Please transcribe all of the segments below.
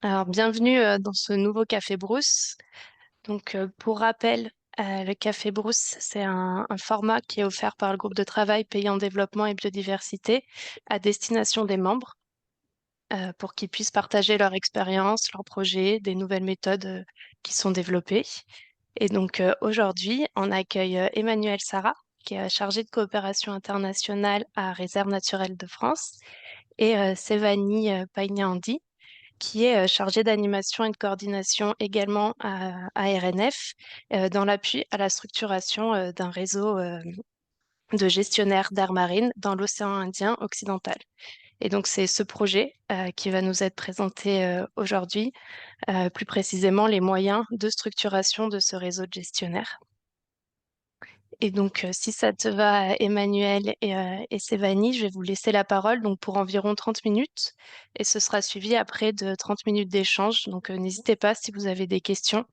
Alors, bienvenue dans ce nouveau Café Brousse. Donc, pour rappel, le Café Brousse, c'est un format qui est offert par le groupe de travail Pays en développement et biodiversité à destination des membres pour qu'ils puissent partager leur expérience, leurs projets, des nouvelles méthodes qui sont développées. Et donc, aujourd'hui, on accueille Emmanuel Sarah, qui est chargée de coopération internationale à Réserve naturelle de France, et Sévanie Pagnandi, qui est chargé d'animation et de coordination également à RNF, dans l'appui à la structuration d'un réseau de gestionnaires d'aires marines dans l'océan Indien occidental. Et donc, c'est ce projet qui va nous être présenté aujourd'hui, plus précisément les moyens de structuration de ce réseau de gestionnaires. Et donc, si ça te va, Emmanuel et Sévanie, je vais vous laisser la parole donc pour environ 30 minutes et ce sera suivi après de 30 minutes d'échange. Donc, n'hésitez pas si vous avez des questions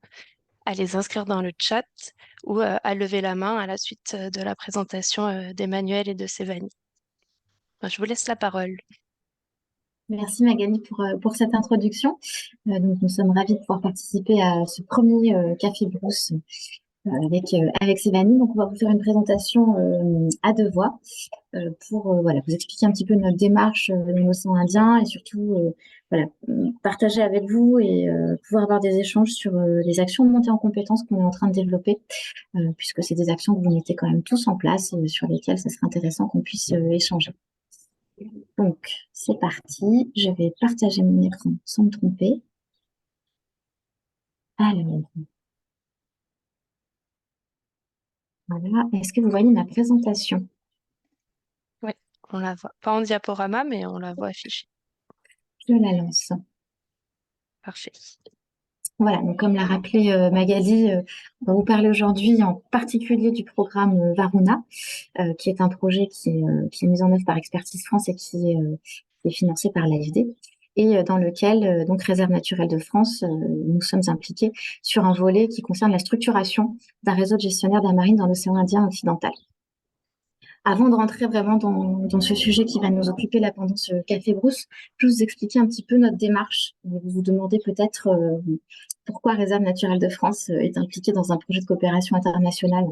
à les inscrire dans le chat ou à lever la main à la suite de la présentation d'Emmanuel et de Sévanie. Enfin, je vous laisse la parole. Merci Magali pour cette introduction. Donc, nous sommes ravis de pouvoir participer à ce premier Café Brousse avec Sévanie. Donc, on va vous faire une présentation à deux voix pour voilà, vous expliquer un petit peu notre démarche dans l'océan Indien et surtout voilà, partager avec vous et pouvoir avoir des échanges sur les actions de montée en compétences qu'on est en train de développer, puisque c'est des actions que vous mettez quand même tous en place et sur lesquelles ça serait intéressant qu'on puisse échanger. Donc, c'est parti. Je vais partager mon écran sans me tromper. Alors, voilà. Est-ce que vous voyez ma présentation? Oui, on la voit. Pas en diaporama, mais on la voit affichée. Je la lance. Parfait. Voilà, donc comme l'a rappelé Magali, on va vous parler aujourd'hui en particulier du programme Varuna, qui est un projet qui est mis en œuvre par Expertise France et qui est financé par l'AFD, et dans lequel donc Réserve naturelle de France, nous sommes impliqués sur un volet qui concerne la structuration d'un réseau de gestionnaires d'aires marines dans l'océan Indien occidental. Avant de rentrer vraiment dans ce sujet qui va nous occuper là pendant ce Café Brousse, je vais vous expliquer un petit peu notre démarche. Vous vous demandez peut-être pourquoi Réserve naturelle de France est impliquée dans un projet de coopération internationale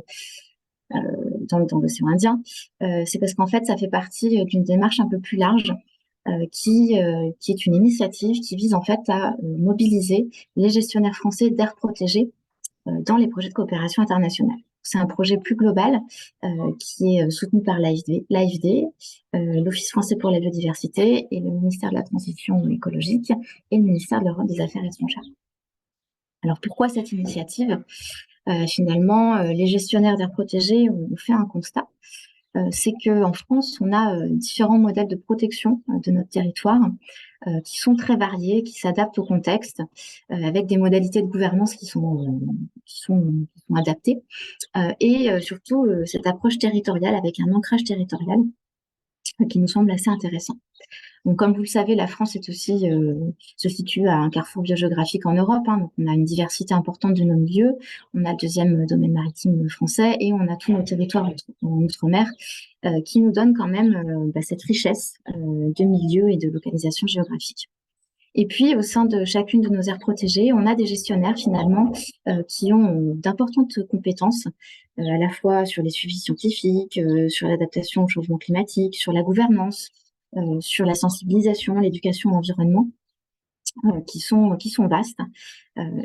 euh, dans l'océan Indien. C'est parce qu'en fait, ça fait partie d'une démarche un peu plus large qui est une initiative qui vise en fait à mobiliser les gestionnaires français d'aires protégées dans les projets de coopération internationale. C'est un projet plus global qui est soutenu par l'AFD, l'Office français pour la biodiversité et le ministère de la Transition écologique et le ministère de l'Europe des Affaires étrangères. Alors pourquoi cette initiative? Finalement, les gestionnaires d'aires protégées ont fait un constat, c'est qu'en France, on a différents modèles de protection de notre territoire qui sont très variés, qui s'adaptent au contexte, avec des modalités de gouvernance qui sont adaptées, et surtout cette approche territoriale avec un ancrage territorial qui nous semble assez intéressant. Donc, comme vous le savez, la France est aussi, se situe à un carrefour biogéographique en Europe, hein, donc on a une diversité importante de nos milieux, on a le deuxième domaine maritime français et on a tous nos territoires en outre-mer qui nous donnent quand même cette richesse de milieux et de localisation géographique. Et puis, au sein de chacune de nos aires protégées, on a des gestionnaires finalement qui ont d'importantes compétences, à la fois sur les suivis scientifiques, sur l'adaptation au changement climatique, sur la gouvernance, sur la sensibilisation, l'éducation à l'environnement, qui sont vastes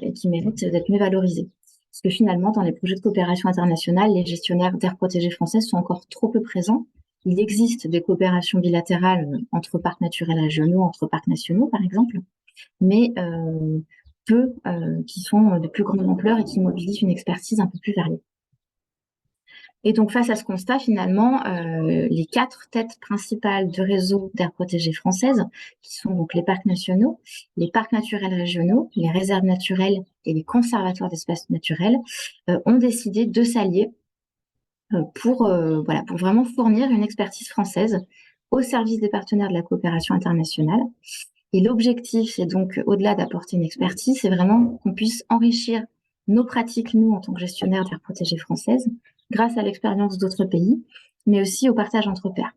et qui méritent d'être mieux valorisés. Parce que finalement, dans les projets de coopération internationale, les gestionnaires d'aires protégées françaises sont encore trop peu présents. Il existe des coopérations bilatérales entre parcs naturels régionaux, entre parcs nationaux, par exemple, mais peu qui sont de plus grande ampleur et qui mobilisent une expertise un peu plus variée. Et donc, face à ce constat, finalement, les 4 têtes principales du réseau d'aires protégées françaises, qui sont donc les parcs nationaux, les parcs naturels régionaux, les réserves naturelles et les conservatoires d'espaces naturels, ont décidé de s'allier pour vraiment fournir une expertise française au service des partenaires de la coopération internationale. Et l'objectif, c'est donc, au-delà d'apporter une expertise, c'est vraiment qu'on puisse enrichir nos pratiques, nous, en tant que gestionnaires d'aires protégées françaises, grâce à l'expérience d'autres pays, mais aussi au partage entre pairs.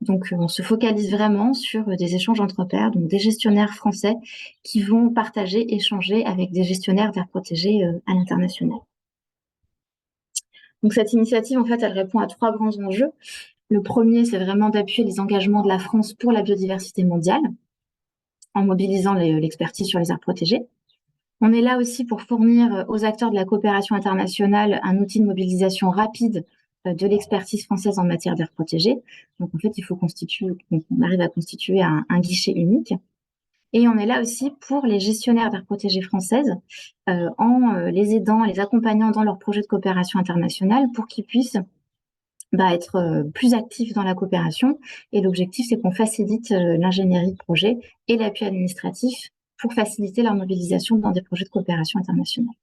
Donc, on se focalise vraiment sur des échanges entre pairs, donc des gestionnaires français qui vont partager, échanger avec des gestionnaires d'aires protégées à l'international. Donc, cette initiative, en fait, elle répond à 3 grands enjeux. Le premier, c'est vraiment d'appuyer les engagements de la France pour la biodiversité mondiale en mobilisant l'expertise sur les aires protégées. On est là aussi pour fournir aux acteurs de la coopération internationale un outil de mobilisation rapide de l'expertise française en matière d'aires protégées. Donc, en fait, on arrive à constituer un guichet unique. Et on est là aussi pour les gestionnaires d'aires protégées françaises en les aidant, les accompagnant dans leurs projets de coopération internationale pour qu'ils puissent être plus actifs dans la coopération. Et l'objectif, c'est qu'on facilite l'ingénierie de projet et l'appui administratif pour faciliter leur mobilisation dans des projets de coopération internationale.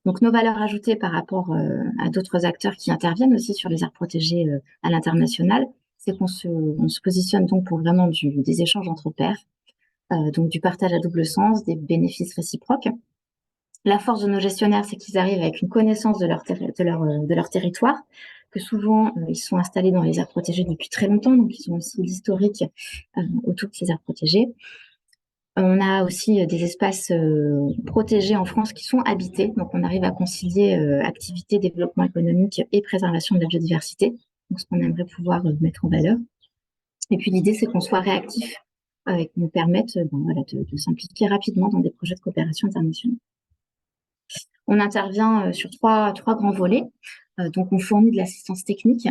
Donc, nos valeurs ajoutées par rapport à d'autres acteurs qui interviennent aussi sur les aires protégées à l'international, c'est qu'on se positionne donc pour vraiment des échanges entre pairs, donc du partage à double sens, des bénéfices réciproques. La force de nos gestionnaires, c'est qu'ils arrivent avec une connaissance de leur territoire, que souvent, ils sont installés dans les aires protégées depuis très longtemps, donc ils ont aussi l'historique autour de ces aires protégées. On a aussi des espaces protégés en France qui sont habités, donc on arrive à concilier activité, développement économique et préservation de la biodiversité, donc ce qu'on aimerait pouvoir mettre en valeur. Et puis l'idée, c'est qu'on soit réactif et qu'on nous permette de s'impliquer rapidement dans des projets de coopération internationale. On intervient sur trois grands volets. Donc, on fournit de l'assistance technique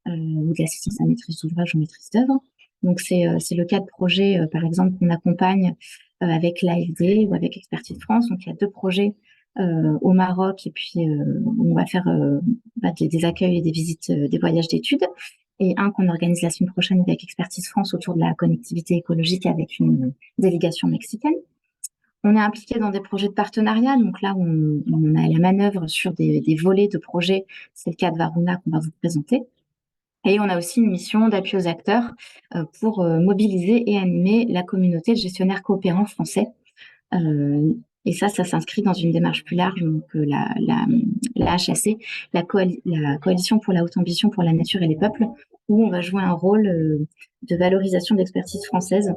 ou de l'assistance à maîtrise d'ouvrage ou maîtrise d'œuvre. Donc, c'est le cas de projets, par exemple, qu'on accompagne avec l'AFD ou avec Expertise France. Donc, il y a 2 projets au Maroc et puis on va faire des accueils et des visites, des voyages d'études. Et un qu'on organise la semaine prochaine avec Expertise France autour de la connectivité écologique avec une délégation mexicaine. On est impliqué dans des projets de partenariat, donc là, on a la manœuvre sur des volets de projets. C'est le cas de Varuna qu'on va vous présenter. Et on a aussi une mission d'appui aux acteurs pour mobiliser et animer la communauté de gestionnaires coopérants français. Et ça s'inscrit dans une démarche plus large, donc la HAC, la Coalition pour la haute ambition pour la nature et les peuples, où on va jouer un rôle de valorisation de l'expertise française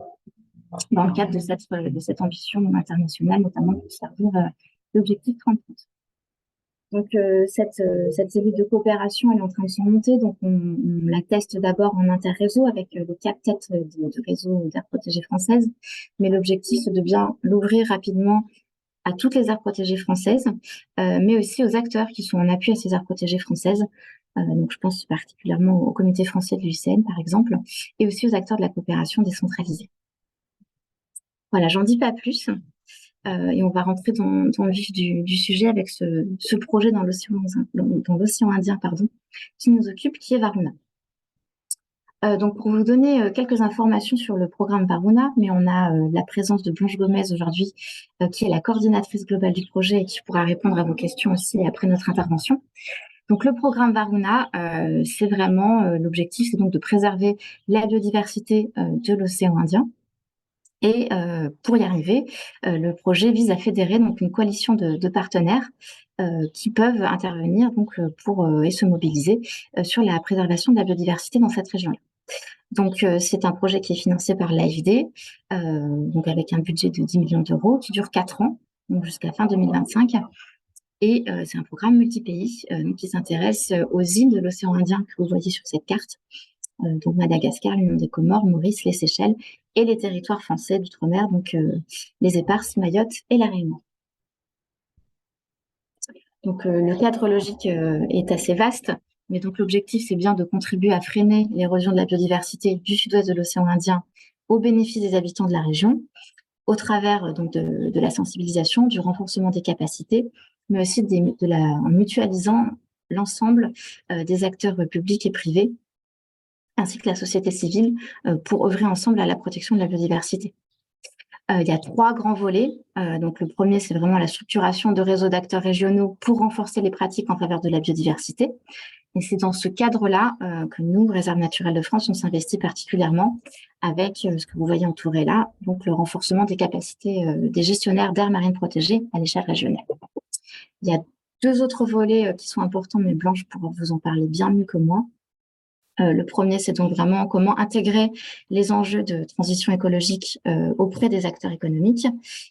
dans le cadre de cette ambition internationale, notamment pour servir l'objectif 30. Donc, cette cellule de coopération, elle est en train de se monter. Donc, on la teste d'abord en interréseau avec les 4 têtes de réseau d'aires protégées françaises. Mais l'objectif, c'est de bien l'ouvrir rapidement à toutes les aires protégées françaises, mais aussi aux acteurs qui sont en appui à ces aires protégées françaises. Donc, je pense particulièrement au Comité français de l'UICN, par exemple, et aussi aux acteurs de la coopération décentralisée. Voilà, j'en dis pas plus. Et on va rentrer dans le vif du sujet avec ce projet dans l'océan Indien, qui nous occupe, qui est Varuna. Donc, pour vous donner quelques informations sur le programme Varuna, mais on a la présence de Blanche Gomez aujourd'hui, qui est la coordinatrice globale du projet et qui pourra répondre à vos questions aussi après notre intervention. Donc, le programme Varuna, c'est vraiment l'objectif, c'est donc de préserver la biodiversité de l'océan Indien. Et pour y arriver, le projet vise à fédérer donc une coalition de partenaires qui peuvent intervenir donc et se mobiliser sur la préservation de la biodiversité dans cette région-là. Donc c'est un projet qui est financé par l'AFD, donc avec un budget de 10 millions d'euros qui dure 4 ans, donc jusqu'à fin 2025. Et c'est un programme multi-pays qui s'intéresse aux îles de l'océan Indien que vous voyez sur cette carte. Donc Madagascar, l'Union des Comores, Maurice, les Seychelles et les territoires français d'outre-mer, donc les Éparses, Mayotte et la Réunion. Donc le cadre logique est assez vaste, mais donc l'objectif c'est bien de contribuer à freiner l'érosion de la biodiversité du sud-ouest de l'océan Indien au bénéfice des habitants de la région, au travers donc de la sensibilisation, du renforcement des capacités, mais aussi en mutualisant l'ensemble des acteurs publics et privés ainsi que la société civile, pour œuvrer ensemble à la protection de la biodiversité. Il y a 3 grands volets. Donc le premier, c'est vraiment la structuration de réseaux d'acteurs régionaux pour renforcer les pratiques en faveur de la biodiversité. Et c'est dans ce cadre-là que nous, Réserve naturelle de France, on s'investit particulièrement avec ce que vous voyez entouré là, donc le renforcement des capacités des gestionnaires d'aires marines protégées à l'échelle régionale. Il y a 2 autres volets qui sont importants, mais Blanche pourra vous en parler bien mieux que moi. Le premier, c'est donc vraiment comment intégrer les enjeux de transition écologique auprès des acteurs économiques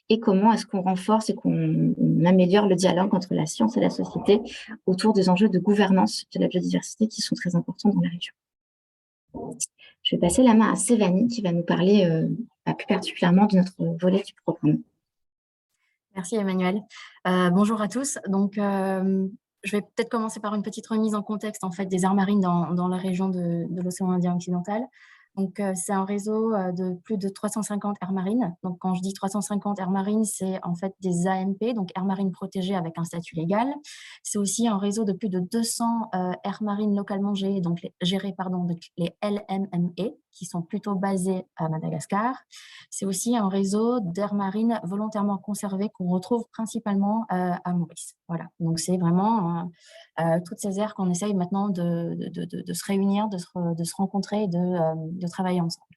et comment est-ce qu'on renforce et qu'on améliore le dialogue entre la science et la société autour des enjeux de gouvernance de la biodiversité qui sont très importants dans la région. Je vais passer la main à Sévanie qui va nous parler plus particulièrement de notre volet du programme. Merci Emmanuel. Bonjour à tous. Donc, je vais peut-être commencer par une petite remise en contexte en fait, des aires marines dans la région de l'océan Indien occidental. Donc, c'est un réseau de plus de 350 aires marines. Donc, quand je dis 350 aires marines, c'est en fait des AMP, donc aires marines protégées avec un statut légal. C'est aussi un réseau de plus de 200 aires marines localement gérées, donc les LMME, qui sont plutôt basées à Madagascar. C'est aussi un réseau d'aires marines volontairement conservées qu'on retrouve principalement à Maurice. Voilà, donc c'est vraiment toutes ces aires qu'on essaye maintenant de se réunir, de se rencontrer et de travailler ensemble.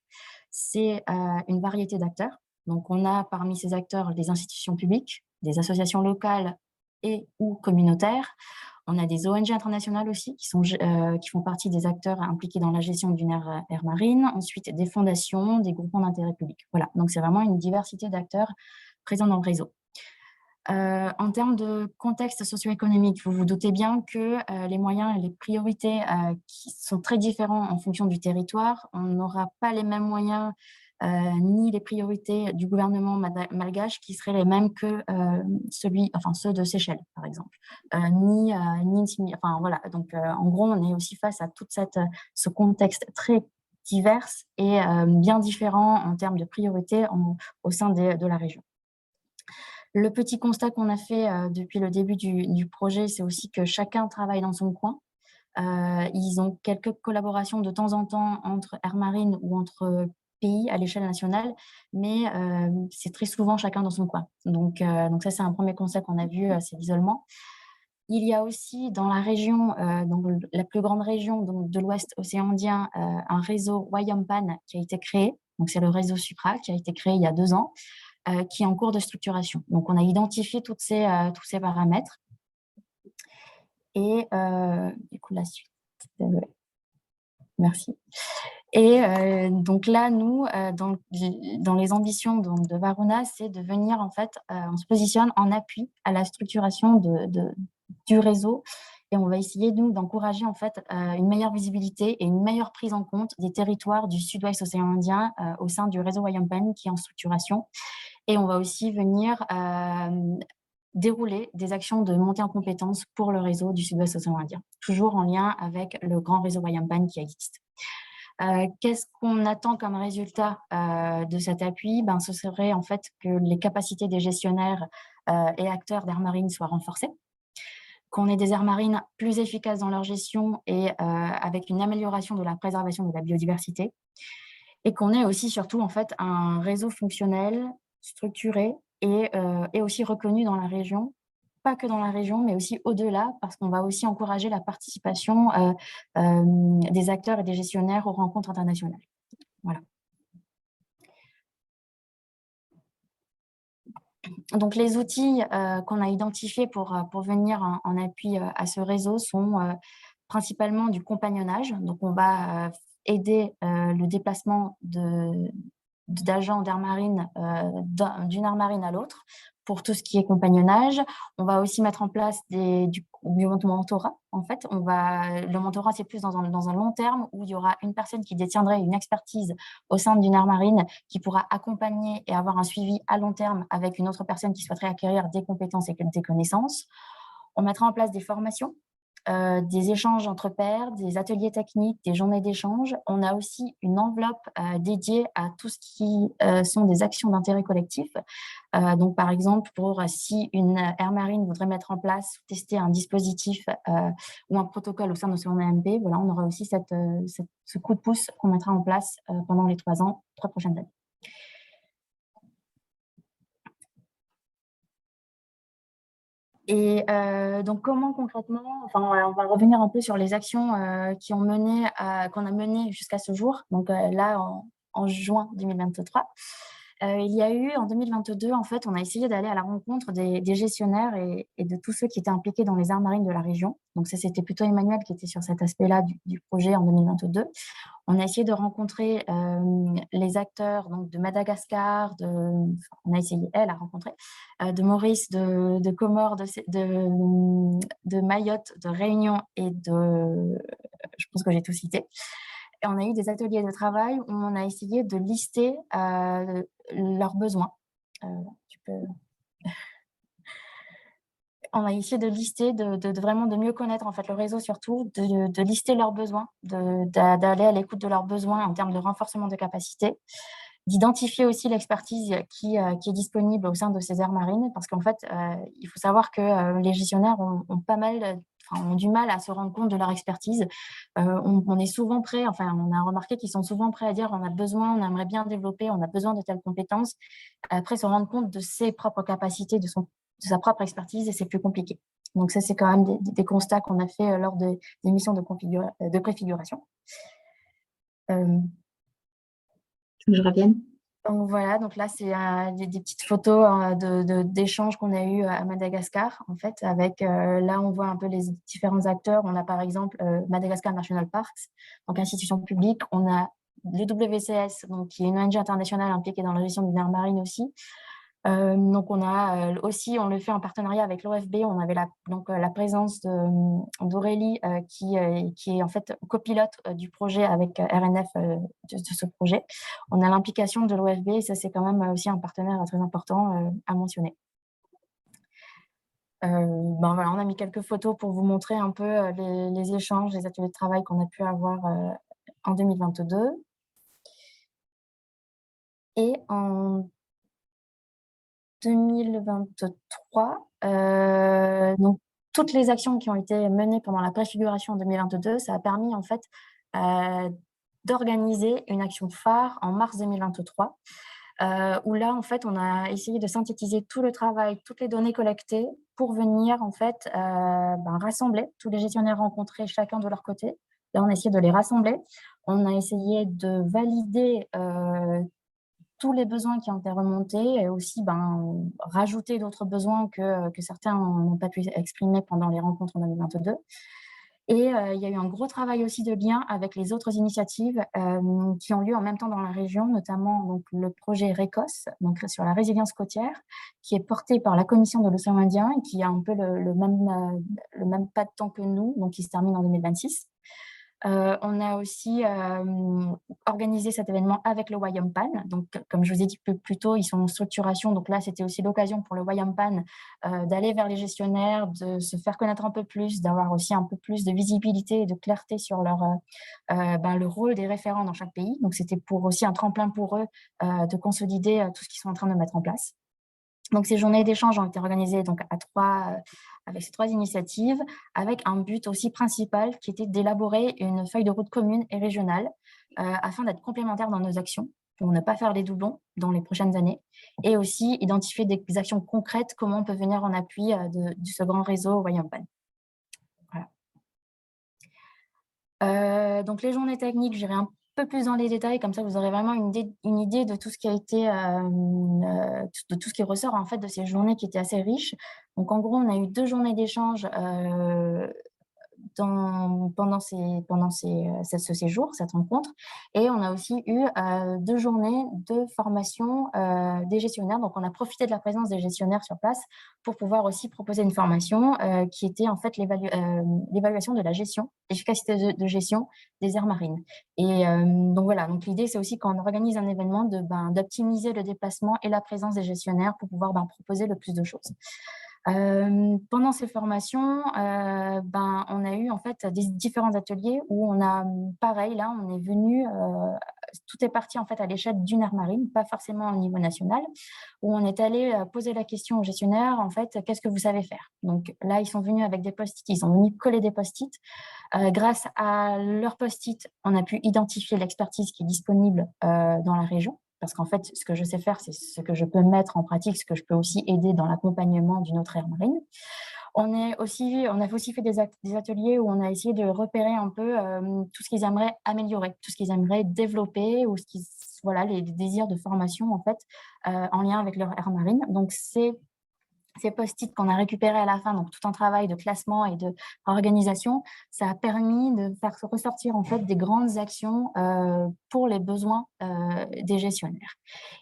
C'est une variété d'acteurs. Donc, on a parmi ces acteurs des institutions publiques, des associations locales et ou communautaires. On a des ONG internationales aussi qui font partie des acteurs impliqués dans la gestion d'une aire marine. Ensuite, des fondations, des groupements d'intérêt public. Voilà, donc c'est vraiment une diversité d'acteurs présents dans le réseau. En termes de contexte socio-économique, vous vous doutez bien que les moyens et les priorités qui sont très différents en fonction du territoire. On n'aura pas les mêmes moyens ni les priorités du gouvernement malgache qui seraient les mêmes que ceux de Seychelles, par exemple. Enfin, voilà. Donc, en gros, on est aussi face à tout ce contexte très divers et bien différent en termes de priorités au sein de la région. Le petit constat qu'on a fait depuis le début du projet, c'est aussi que chacun travaille dans son coin. Ils ont quelques collaborations de temps en temps entre aires marines ou entre pays à l'échelle nationale, mais c'est très souvent chacun dans son coin. Donc ça, c'est un premier constat qu'on a vu, c'est l'isolement. Il y a aussi dans la région, donc la plus grande région donc de l'Ouest océan Indien, un réseau Wayampan qui a été créé. Donc c'est le réseau Supra qui a été créé il y a 2 ans. Qui est en cours de structuration. Donc, on a identifié tous ces paramètres. Et du coup, la suite. Merci. Et donc là, nous, dans les ambitions de Varuna, c'est de venir, en fait, on se positionne en appui à la structuration du réseau. Et on va essayer, nous, d'encourager, en fait, une meilleure visibilité et une meilleure prise en compte des territoires du sud-ouest océan Indien au sein du réseau Wayampan qui est en structuration. Et on va aussi venir dérouler des actions de montée en compétences pour le réseau du Sud-Ouest océan Indien, toujours en lien avec le grand réseau Wayampan qui existe. Qu'est-ce qu'on attend comme résultat de cet appui? Ce serait en fait que les capacités des gestionnaires et acteurs d'aires marines soient renforcées, qu'on ait des aires marines plus efficaces dans leur gestion et avec une amélioration de la préservation de la biodiversité, et qu'on ait aussi surtout en fait un réseau fonctionnel, structuré et aussi reconnu dans la région, pas que dans la région, mais aussi au-delà, parce qu'on va aussi encourager la participation des acteurs et des gestionnaires aux rencontres internationales. Voilà. Donc, les outils qu'on a identifiés pour venir en appui à ce réseau sont principalement du compagnonnage. Donc, on va aider le déplacement d'agents d'aire marine d'une aire marine à l'autre pour tout ce qui est compagnonnage. On va aussi mettre en place du mentorat. En fait, le mentorat, c'est plus dans un long terme où il y aura une personne qui détiendrait une expertise au sein d'une aire marine qui pourra accompagner et avoir un suivi à long terme avec une autre personne qui souhaiterait acquérir des compétences et des connaissances. On mettra en place des formations, des échanges entre pairs, des ateliers techniques, des journées d'échange. On a aussi une enveloppe dédiée à tout ce qui sont des actions d'intérêt collectif. Donc, par exemple, si une aire marine voudrait mettre en place, tester un dispositif ou un protocole au sein de son AMP, voilà, on aura aussi ce coup de pouce qu'on mettra en place pendant les 3 prochaines années. Et donc, comment concrètement, on va revenir un peu sur les actions qu'on a menées jusqu'à ce jour, donc là, en juin 2023. Il y a eu, en 2022, en fait, on a essayé d'aller à la rencontre des gestionnaires et de tous ceux qui étaient impliqués dans les aires marines de la région. Donc ça, c'était plutôt Emmanuel qui était sur cet aspect-là du projet en 2022. On a essayé de rencontrer les acteurs donc, de Madagascar, on a essayé, elle a rencontré, de Maurice, de Comores, de Mayotte, de Réunion et je pense que j'ai tout cité. Et on a eu des ateliers de travail où on a essayé de lister leurs besoins. Tu peux... On a essayé de lister, vraiment de mieux connaître en fait le réseau surtout, de lister leurs besoins, d'aller à l'écoute de leurs besoins en termes de renforcement de capacité, d'identifier aussi l'expertise qui est disponible au sein de ces aires marines, parce qu'en fait, il faut savoir que les gestionnaires ont du mal à se rendre compte de leur expertise. On est souvent prêt, enfin, on a remarqué qu'ils sont souvent prêts à dire on a besoin, on aimerait bien développer, on a besoin de telles compétences. Après, se rendre compte de ses propres capacités, de sa propre expertise, et c'est plus compliqué. Donc ça, c'est quand même des constats qu'on a fait lors des missions de préfiguration. Je revienne. Donc voilà, donc là, c'est des petites photos d'échanges qu'on a eu à Madagascar, en fait, avec, là, on voit un peu les différents acteurs. On a par exemple Madagascar National Parks, donc institution publique. On a le WCS, donc, qui est une ONG internationale impliquée dans la gestion d'une aire marine aussi. Donc on a aussi, on le fait en partenariat avec l'OFB. On avait la présence d'Aurélie qui est en fait copilote du projet avec RNF de ce projet. On a l'implication de l'OFB et ça c'est quand même aussi un partenaire très important à mentionner. Voilà, on a mis quelques photos pour vous montrer un peu les échanges, les ateliers de travail qu'on a pu avoir en 2022. Et en 2023, donc toutes les actions qui ont été menées pendant la préfiguration en 2022, ça a permis en fait d'organiser une action phare en mars 2023, où là en fait on a essayé de synthétiser tout le travail, toutes les données collectées pour venir en fait rassembler tous les gestionnaires rencontrés chacun de leur côté. Là on a essayé de les rassembler, on a essayé de valider tous les besoins qui ont été remontés et aussi rajouter d'autres besoins que certains n'ont pas pu exprimer pendant les rencontres en 2022. Et il y a eu un gros travail aussi de lien avec les autres initiatives qui ont lieu en même temps dans la région, notamment donc, le projet RECOS, donc sur la résilience côtière, qui est porté par la Commission de l'océan Indien et qui a un peu le même pas de temps que nous, donc qui se termine en 2026. On a aussi organisé cet événement avec le Wayampan. Donc, comme je vous ai dit plus tôt, ils sont en structuration. Donc là, c'était aussi l'occasion pour le Wayampan d'aller vers les gestionnaires, de se faire connaître un peu plus, d'avoir aussi un peu plus de visibilité et de clarté sur le rôle des référents dans chaque pays. Donc, c'était aussi un tremplin pour eux de consolider tout ce qu'ils sont en train de mettre en place. Donc, ces journées d'échange ont été organisées donc, avec ces 3 initiatives, avec un but aussi principal qui était d'élaborer une feuille de route commune et régionale afin d'être complémentaires dans nos actions pour ne pas faire des doublons dans les prochaines années et aussi identifier des actions concrètes, comment on peut venir en appui de ce grand réseau Wayampan. Voilà. Donc, les journées techniques, j'irai un peu plus dans les détails, comme ça vous aurez vraiment une idée de tout ce qui a été, de tout ce qui ressort en fait de ces journées qui étaient assez riches. Donc en gros, on a eu 2 journées d'échange pendant ce séjour, cette rencontre, et on a aussi eu 2 journées de formation des gestionnaires. Donc on a profité de la présence des gestionnaires sur place pour pouvoir aussi proposer une formation qui était en fait l'évaluation de la gestion, l'efficacité de gestion des aires marines. Et donc voilà, donc l'idée c'est aussi quand on organise un événement d'optimiser le déplacement et la présence des gestionnaires pour pouvoir proposer le plus de choses. Pendant ces formations, on a eu en fait des différents ateliers où on a, pareil, là, on est venu, tout est parti en fait à l'échelle d'une aire marine, pas forcément au niveau national, où on est allé poser la question aux gestionnaires, en fait, qu'est-ce que vous savez faire? Donc là, ils sont venus avec des post-it, ils sont venus coller des post-it. Grâce à leurs post-it, on a pu identifier l'expertise qui est disponible dans la région. Parce qu'en fait, ce que je sais faire, c'est ce que je peux mettre en pratique, ce que je peux aussi aider dans l'accompagnement d'une autre aire marine. On a aussi fait des ateliers où on a essayé de repérer un peu tout ce qu'ils aimeraient améliorer, tout ce qu'ils aimeraient développer ou voilà, les désirs de formation en fait en lien avec leur aire marine. Donc ces post-it qu'on a récupérés à la fin, donc tout un travail de classement et d'organisation, ça a permis de faire ressortir en fait des grandes actions pour les besoins des gestionnaires.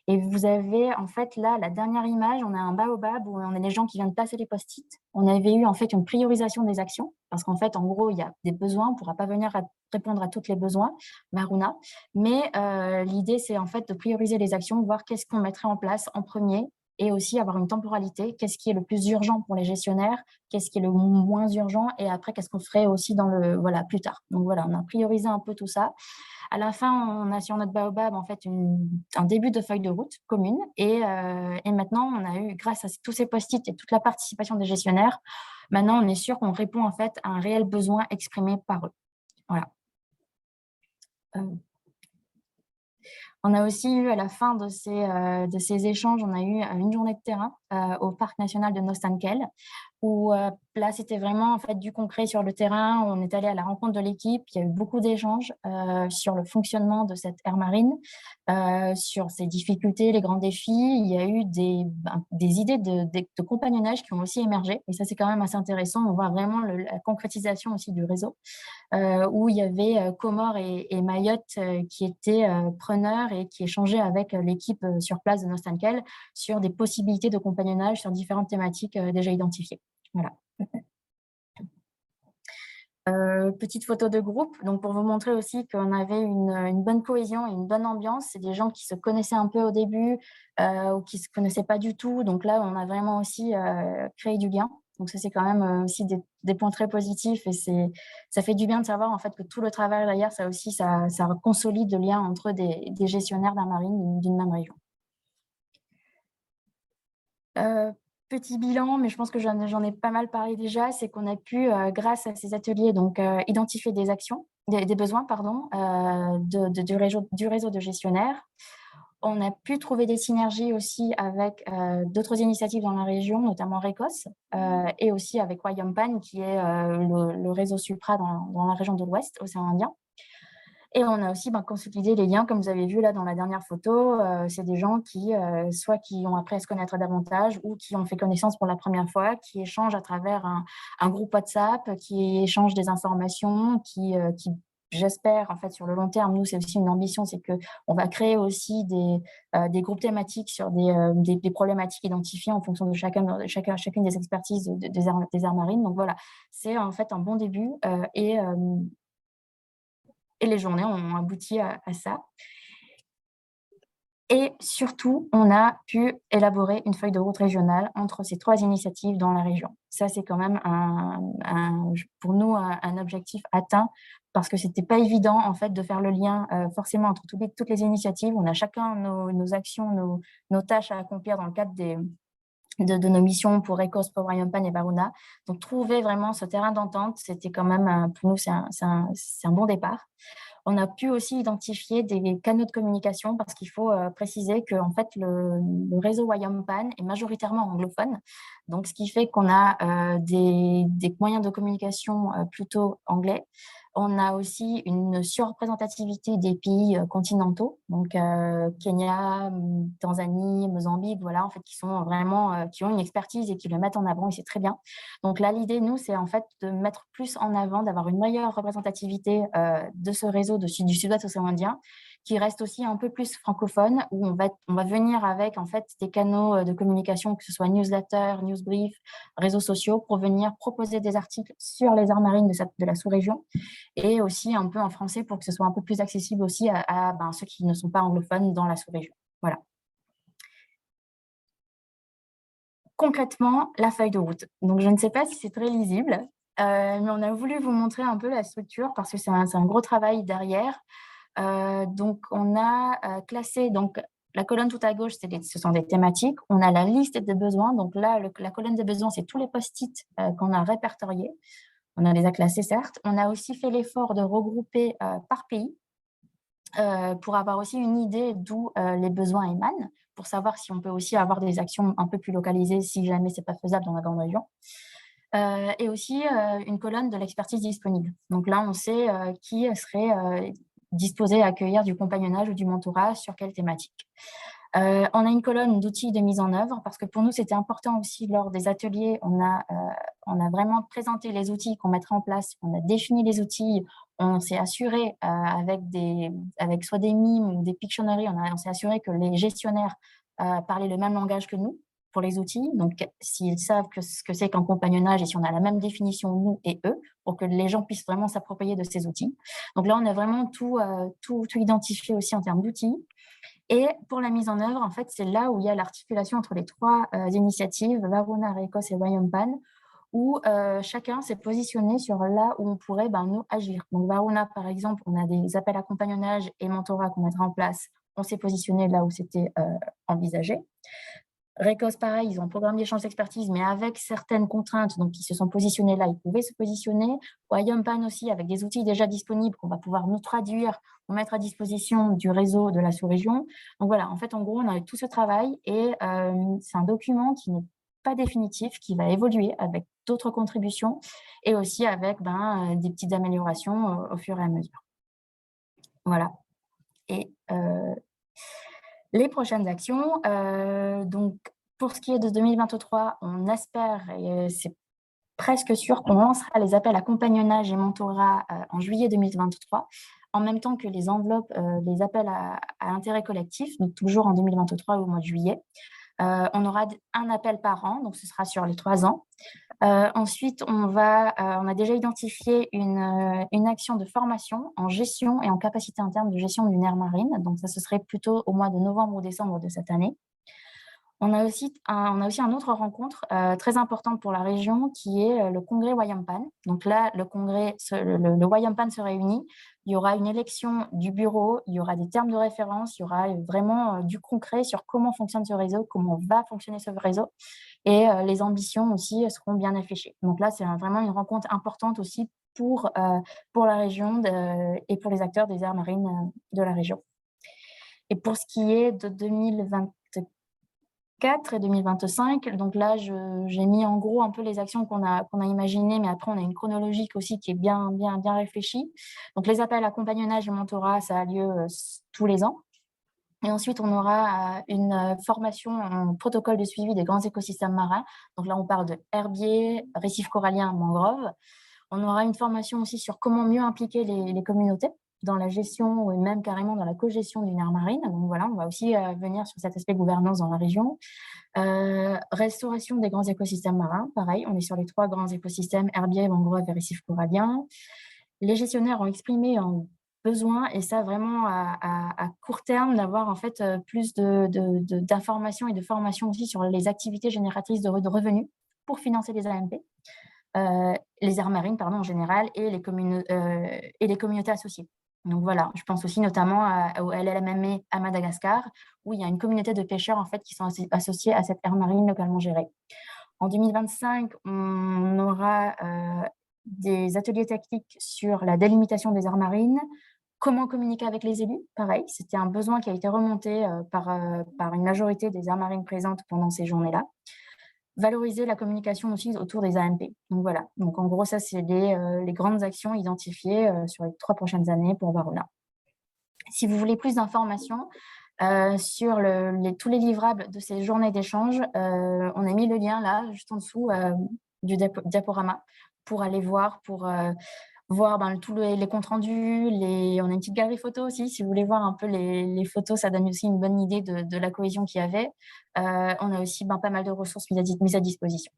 Et vous avez en fait là, la dernière image, on a un baobab où on a des gens qui viennent passer les post-it. On avait eu en fait une priorisation des actions parce qu'en fait, en gros, il y a des besoins, on ne pourra pas venir répondre à tous les besoins, Varuna, mais l'idée, c'est en fait de prioriser les actions, voir qu'est-ce qu'on mettrait en place en premier et aussi avoir une temporalité, qu'est-ce qui est le plus urgent pour les gestionnaires, qu'est-ce qui est le moins urgent et après, qu'est-ce qu'on ferait aussi voilà, plus tard. Donc voilà, on a priorisé un peu tout ça. À la fin, on a sur notre baobab en fait un début de feuille de route commune et maintenant, on a eu, grâce à tous ces post-it et toute la participation des gestionnaires, maintenant, on est sûr qu'on répond en fait à un réel besoin exprimé par eux. Voilà. On a aussi eu à la fin de ces échanges, on a eu une journée de terrain au parc national de Nostankel, où là, c'était vraiment en fait du concret sur le terrain. On est allé à la rencontre de l'équipe. Il y a eu beaucoup d'échanges sur le fonctionnement de cette aire marine, sur ses difficultés, les grands défis. Il y a eu des idées de compagnonnage qui ont aussi émergé. Et ça, c'est quand même assez intéressant. On voit vraiment la concrétisation aussi du réseau, où il y avait Comores et Mayotte qui étaient preneurs et qui échangeaient avec l'équipe sur place de Nostankel sur des possibilités de compagnonnage sur différentes thématiques déjà identifiées. Voilà. Petite photo de groupe, donc pour vous montrer aussi qu'on avait une bonne cohésion et une bonne ambiance. C'est des gens qui se connaissaient un peu au début ou qui ne se connaissaient pas du tout. Donc là, on a vraiment aussi créé du lien. Donc ça, c'est quand même aussi des points très positifs et ça fait du bien de savoir en fait que tout le travail derrière, ça consolide le lien entre des gestionnaires d'aire marine d'une même région. Petit bilan, mais je pense que j'en ai pas mal parlé déjà, c'est qu'on a pu, grâce à ces ateliers, donc identifier des actions, des besoins, pardon, du réseau de gestionnaires. On a pu trouver des synergies aussi avec d'autres initiatives dans la région, notamment RECOS, et aussi avec Wayampan, qui est le réseau Supra dans la région de l'Ouest, océan Indien. Et on a aussi consolidé les liens, comme vous avez vu là dans la dernière photo. C'est des gens soit qui ont appris à se connaître davantage ou qui ont fait connaissance pour la première fois, qui échangent à travers un groupe WhatsApp, qui échangent des informations, qui j'espère, en fait, sur le long terme, nous, c'est aussi une ambition, c'est qu'on va créer aussi des groupes thématiques sur des problématiques identifiées en fonction de chacune des expertises des aires marines. Donc voilà, c'est en fait un bon début et les journées ont abouti à ça. Et surtout, on a pu élaborer une feuille de route régionale entre ces 3 initiatives dans la région. Ça, c'est quand même pour nous un objectif atteint parce que ce n'était pas évident en fait, de faire le lien forcément entre toutes les initiatives. On a chacun nos actions, nos tâches à accomplir dans le cadre de nos missions pour ECOS, pour Wayampan et Varuna. Donc, trouver vraiment ce terrain d'entente, c'était quand même, pour nous, c'est un bon départ. On a pu aussi identifier des canaux de communication parce qu'il faut préciser que en fait, le réseau Wayampan est majoritairement anglophone. Donc, ce qui fait qu'on a des moyens de communication plutôt anglais. On a aussi une surreprésentativité des pays continentaux, donc Kenya, Tanzanie, Mozambique, voilà, en fait, qui sont vraiment, qui ont une expertise et qui le mettent en avant, et c'est très bien. Donc là, l'idée, nous, c'est en fait de mettre plus en avant, d'avoir une meilleure représentativité de ce réseau du Sud-Ouest océan Indien, qui reste aussi un peu plus francophone, où on va venir avec en fait des canaux de communication, que ce soit newsletter, newsbrief, réseaux sociaux, pour venir proposer des articles sur les aires marines de la sous-région, et aussi un peu en français pour que ce soit un peu plus accessible aussi à ceux qui ne sont pas anglophones dans la sous-région. Voilà. Concrètement, la feuille de route. Donc, je ne sais pas si c'est très lisible, mais on a voulu vous montrer un peu la structure parce que c'est un gros travail derrière. Donc, on a classé la colonne tout à gauche, ce sont des thématiques. On a la liste des besoins. Donc là, la colonne des besoins, c'est tous les post-it qu'on a répertoriés. On les a classés, certes. On a aussi fait l'effort de regrouper par pays pour avoir aussi une idée d'où les besoins émanent, pour savoir si on peut aussi avoir des actions un peu plus localisées si jamais ce n'est pas faisable dans la grande région. et aussi une colonne de l'expertise disponible. Donc là, on sait qui serait disposé à accueillir du compagnonnage ou du mentorat sur quelle thématique. On a une colonne d'outils de mise en œuvre parce que pour nous, c'était important aussi lors des ateliers, on a vraiment présenté les outils qu'on mettrait en place, on a défini les outils, on s'est assuré avec soit des mimes ou des Pictionary, on s'est assuré que les gestionnaires parlaient le même langage que nous pour les outils. Donc, s'ils savent ce que c'est qu'un compagnonnage et si on a la même définition, nous et eux, pour que les gens puissent vraiment s'approprier de ces outils. Donc là, on a vraiment tout identifié aussi en termes d'outils. Et pour la mise en œuvre, en fait, c'est là où il y a l'articulation entre les trois initiatives, Varuna, Rekos et Wayampan, où chacun s'est positionné sur là où on pourrait nous agir. Donc Varuna, par exemple, on a des appels à compagnonnage et mentorat qu'on mettra en place. On s'est positionné là où c'était envisagé. Rekos, pareil, ils ont un programme d'échange d'expertise, mais avec certaines contraintes, donc ils se sont positionnés là, ils pouvaient se positionner. Wayampan aussi, avec des outils déjà disponibles qu'on va pouvoir nous traduire ou mettre à disposition du réseau de la sous-région. Donc voilà, en fait, en gros, on a eu tout ce travail et c'est un document qui n'est pas définitif, qui va évoluer avec d'autres contributions et aussi avec des petites améliorations au fur et à mesure. Voilà. Et les prochaines actions, donc pour ce qui est de 2023, on espère, et c'est presque sûr qu'on lancera les appels à compagnonnage et mentorat en juillet 2023, en même temps que les enveloppes, les appels à intérêt collectif, donc toujours en 2023 au mois de juillet. On aura un appel par an, donc ce sera sur les 3 ans. Ensuite, on a déjà identifié une action de formation en gestion et en capacité interne de gestion d'une aire marine. Donc ça, ce serait plutôt au mois de novembre ou décembre de cette année. On a aussi une autre rencontre très importante pour la région qui est le congrès Wayampan. Donc là, le Wayampan se réunit. Il y aura une élection du bureau, il y aura des termes de référence, il y aura vraiment du concret sur comment fonctionne ce réseau, comment va fonctionner ce réseau. Et les ambitions aussi seront bien affichées. Donc là, c'est vraiment une rencontre importante aussi pour la région et pour les acteurs des aires marines de la région. Et pour ce qui est de 2024 et 2025, donc là, j'ai mis en gros un peu les actions qu'on a imaginées, mais après, on a une chronologique aussi qui est bien réfléchie. Donc, les appels à compagnonnage et mentorat, ça a lieu tous les ans. Et ensuite, on aura une formation en protocole de suivi des grands écosystèmes marins. Donc là, on parle de herbiers, récifs coralliens, mangroves. On aura une formation aussi sur comment mieux impliquer les communautés dans la gestion ou même carrément dans la co-gestion d'une aire marine. Donc voilà, on va aussi venir sur cet aspect gouvernance dans la région. Restauration des grands écosystèmes marins, pareil, on est sur les 3 grands écosystèmes, herbiers, mangroves et récifs coralliens. Les gestionnaires ont exprimé un besoin, et ça vraiment à court terme, d'avoir en fait plus d'informations et de formation aussi sur les activités génératrices de revenus pour financer les AMP. Les aires marines, pardon, en général, et les communautés associées. Donc voilà, je pense aussi notamment au LLMME à Madagascar, où il y a une communauté de pêcheurs en fait qui sont associés à cette aire marine localement gérée. En 2025, on aura des ateliers techniques sur la délimitation des aires marines, comment communiquer avec les élus. Pareil, c'était un besoin qui a été remonté par une majorité des aires marines présentes pendant ces journées-là. Valoriser la communication aussi autour des AMP. Donc voilà, donc en gros, ça, c'est les grandes actions identifiées sur les 3 prochaines années pour Varuna. Si vous voulez plus d'informations sur tous les livrables de ces journées d'échange, on a mis le lien là, juste en dessous du diaporama, pour aller voir, tous les comptes rendus. On a une petite galerie photo aussi, si vous voulez voir un peu les photos, ça donne aussi une bonne idée de la cohésion qu'il y avait. On a aussi pas mal de ressources mises à disposition.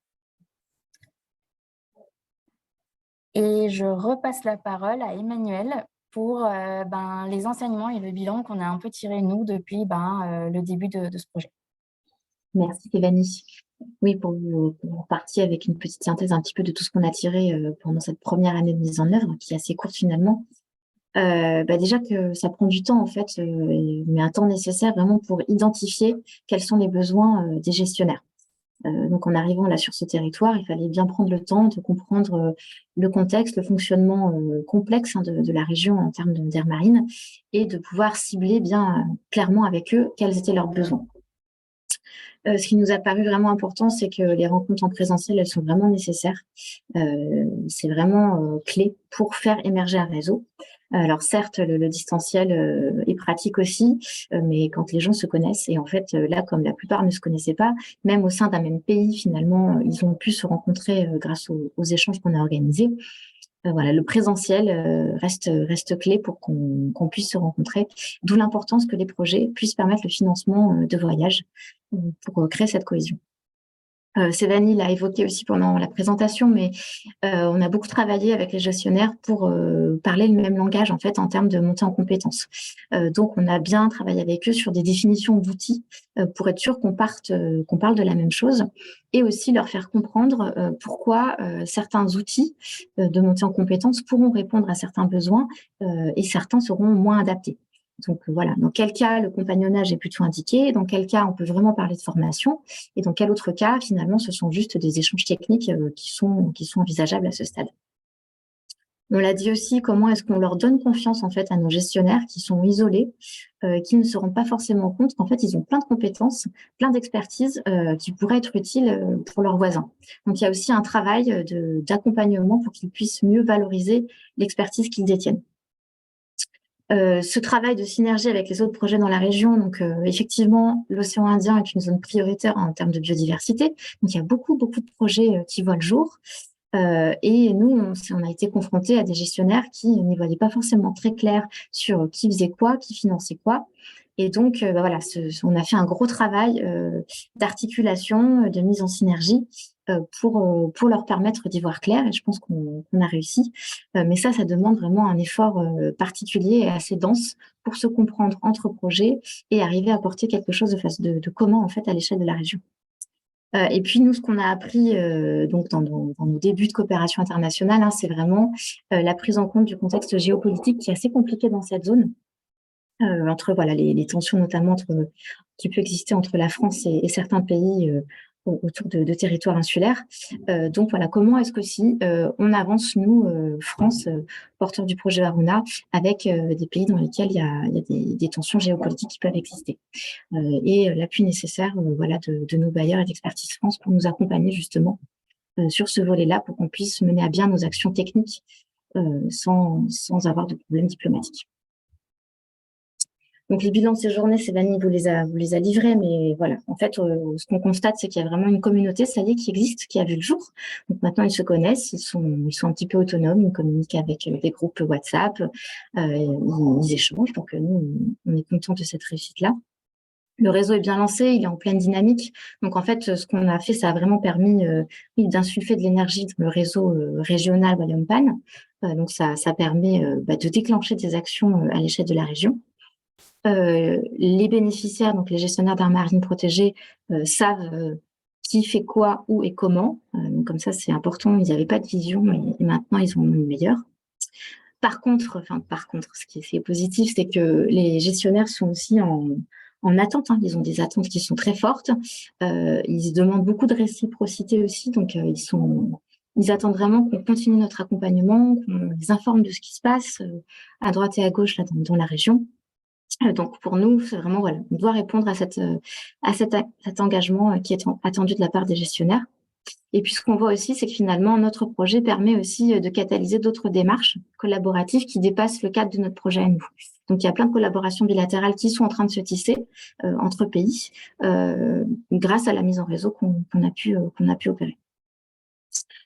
Et je repasse la parole à Emmanuel pour les enseignements et le bilan qu'on a un peu tiré, nous, depuis le début de ce projet. Merci Stéphanie. Oui, pour partir avec une petite synthèse un petit peu de tout ce qu'on a tiré pendant cette première année de mise en œuvre, qui est assez courte finalement. Déjà que ça prend du temps en fait, mais un temps nécessaire vraiment pour identifier quels sont les besoins des gestionnaires. Donc en arrivant là sur ce territoire, il fallait bien prendre le temps de comprendre le contexte, le fonctionnement complexe de la région en termes d'air marine, et de pouvoir cibler bien clairement avec eux quels étaient leurs besoins. Ce qui nous a paru vraiment important, c'est que les rencontres en présentiel, elles sont vraiment nécessaires. C'est vraiment clé pour faire émerger un réseau. Alors certes, le distanciel est pratique aussi, mais quand les gens se connaissent, et en fait là, comme la plupart ne se connaissaient pas, même au sein d'un même pays, finalement, ils ont pu se rencontrer grâce aux échanges qu'on a organisés. Voilà, le présentiel reste clé pour qu'on puisse se rencontrer, d'où l'importance que les projets puissent permettre le financement de voyages pour créer cette cohésion. Sévanie l'a évoqué aussi pendant la présentation, mais on a beaucoup travaillé avec les gestionnaires pour parler le même langage en fait en termes de montée en compétences. Donc on a bien travaillé avec eux sur des définitions d'outils pour être sûr qu'on parle de la même chose, et aussi leur faire comprendre pourquoi certains outils de montée en compétences pourront répondre à certains besoins et certains seront moins adaptés. Donc voilà, dans quel cas le compagnonnage est plutôt indiqué, dans quel cas on peut vraiment parler de formation, et dans quel autre cas, finalement, ce sont juste des échanges techniques qui sont envisageables à ce stade. On l'a dit aussi, comment est-ce qu'on leur donne confiance en fait à nos gestionnaires qui sont isolés, qui ne se rendent pas forcément compte qu'en fait ils ont plein de compétences, plein d'expertises qui pourraient être utiles pour leurs voisins. Donc il y a aussi un travail d'accompagnement pour qu'ils puissent mieux valoriser l'expertise qu'ils détiennent. Ce travail de synergie avec les autres projets dans la région, donc effectivement, l'océan Indien est une zone prioritaire en termes de biodiversité. Donc il y a beaucoup de projets qui voient le jour. Et nous, on a été confrontés à des gestionnaires qui n'y voyaient pas forcément très clair sur qui faisait quoi, qui finançait quoi. Et donc, voilà, on a fait un gros travail d'articulation, de mise en synergie pour leur permettre d'y voir clair. Et je pense qu'on a réussi. Mais ça demande vraiment un effort particulier et assez dense pour se comprendre entre projets et arriver à apporter quelque chose de commun en fait à l'échelle de la région. Et puis nous, ce qu'on a appris donc dans nos débuts de coopération internationale, hein, c'est vraiment la prise en compte du contexte géopolitique qui est assez compliqué dans cette zone, entre voilà les tensions notamment qui peut exister entre la France et certains pays autour de territoires insulaires. Donc voilà, comment est-ce que si on avance, nous, France, porteur du projet Varuna, avec des pays dans lesquels il y a des tensions géopolitiques qui peuvent exister. Et l'appui nécessaire voilà, de nos bailleurs et d'Expertise France pour nous accompagner justement sur ce volet-là pour qu'on puisse mener à bien nos actions techniques sans avoir de problèmes diplomatiques. Donc les bilans de ces journées, Sévanie vous les a livrés, mais voilà, en fait, ce qu'on constate, c'est qu'il y a vraiment une communauté, ça y est, qui existe, qui a vu le jour. Donc maintenant, ils se connaissent, ils sont un petit peu autonomes, ils communiquent avec des groupes WhatsApp, ils échangent. Donc nous, on est contents de cette réussite-là. Le réseau est bien lancé, il est en pleine dynamique. Donc en fait, ce qu'on a fait, ça a vraiment permis d'insuffler de l'énergie dans le réseau régional Wayompan. Donc ça permet de déclencher des actions à l'échelle de la région. Les bénéficiaires, donc les gestionnaires d'aires marines protégées, savent qui fait quoi, où et comment. Donc comme ça, c'est important. Ils n'avaient pas de vision et maintenant, ils en ont une meilleure. Par contre, ce qui est positif, c'est que les gestionnaires sont aussi en attente. Hein. Ils ont des attentes qui sont très fortes. Ils demandent beaucoup de réciprocité aussi. Donc, ils attendent vraiment qu'on continue notre accompagnement, qu'on les informe de ce qui se passe à droite et à gauche là, dans la région. Donc pour nous, c'est vraiment voilà, on doit répondre à cet engagement qui est attendu de la part des gestionnaires. Et puis ce qu'on voit aussi, c'est que finalement notre projet permet aussi de catalyser d'autres démarches collaboratives qui dépassent le cadre de notre projet à nous. Donc il y a plein de collaborations bilatérales qui sont en train de se tisser entre pays grâce à la mise en réseau qu'on a pu opérer.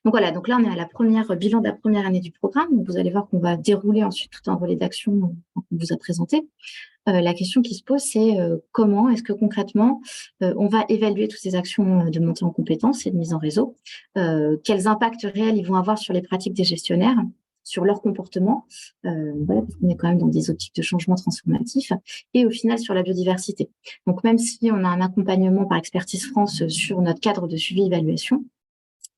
Donc voilà, donc là on est à bilan de la première année du programme. Donc vous allez voir qu'on va dérouler ensuite tout un volet d'action qu'on vous a présenté. La question qui se pose, c'est comment est-ce que concrètement, on va évaluer toutes ces actions de montée en compétences et de mise en réseau, quels impacts réels ils vont avoir sur les pratiques des gestionnaires, sur leur comportement, voilà, parce qu'on est quand même dans des optiques de changement transformatif, et au final sur la biodiversité. Donc même si on a un accompagnement par Expertise France sur notre cadre de suivi-évaluation,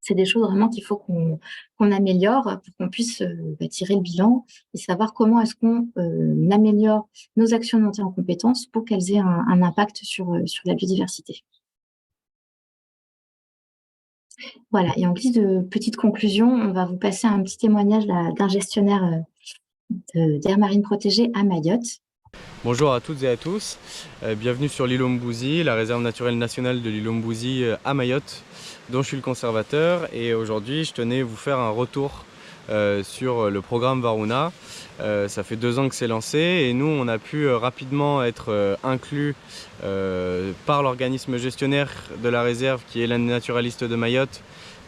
c'est des choses vraiment qu'il faut qu'on améliore pour qu'on puisse tirer le bilan et savoir comment est-ce qu'on améliore nos actions de montée en compétences pour qu'elles aient un impact sur la biodiversité. Voilà, et en guise de petite conclusion, on va vous passer un petit témoignage d'un gestionnaire d'aires marines protégées à Mayotte. Bonjour à toutes et à tous, bienvenue sur l'île Ombouzy, la réserve naturelle nationale de l'île Ombouzy à Mayotte, dont je suis le conservateur. Et aujourd'hui, je tenais à vous faire un retour sur le programme Varuna. Ça fait 2 ans que c'est lancé et nous, on a pu rapidement être inclus par l'organisme gestionnaire de la réserve, qui est l'Inde naturaliste de Mayotte,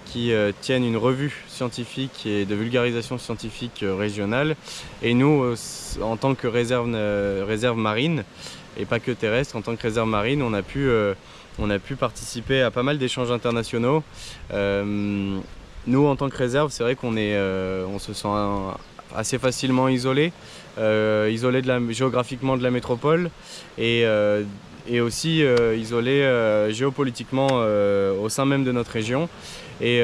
qui tiennent une revue scientifique et de vulgarisation scientifique régionale. Et nous, en tant que réserve marine, et pas que terrestre, en tant que réserve marine, on a pu participer à pas mal d'échanges internationaux. Nous, en tant que réserve, c'est vrai on se sent assez facilement isolé, géographiquement de la métropole et aussi isolé géopolitiquement au sein même de notre région. Et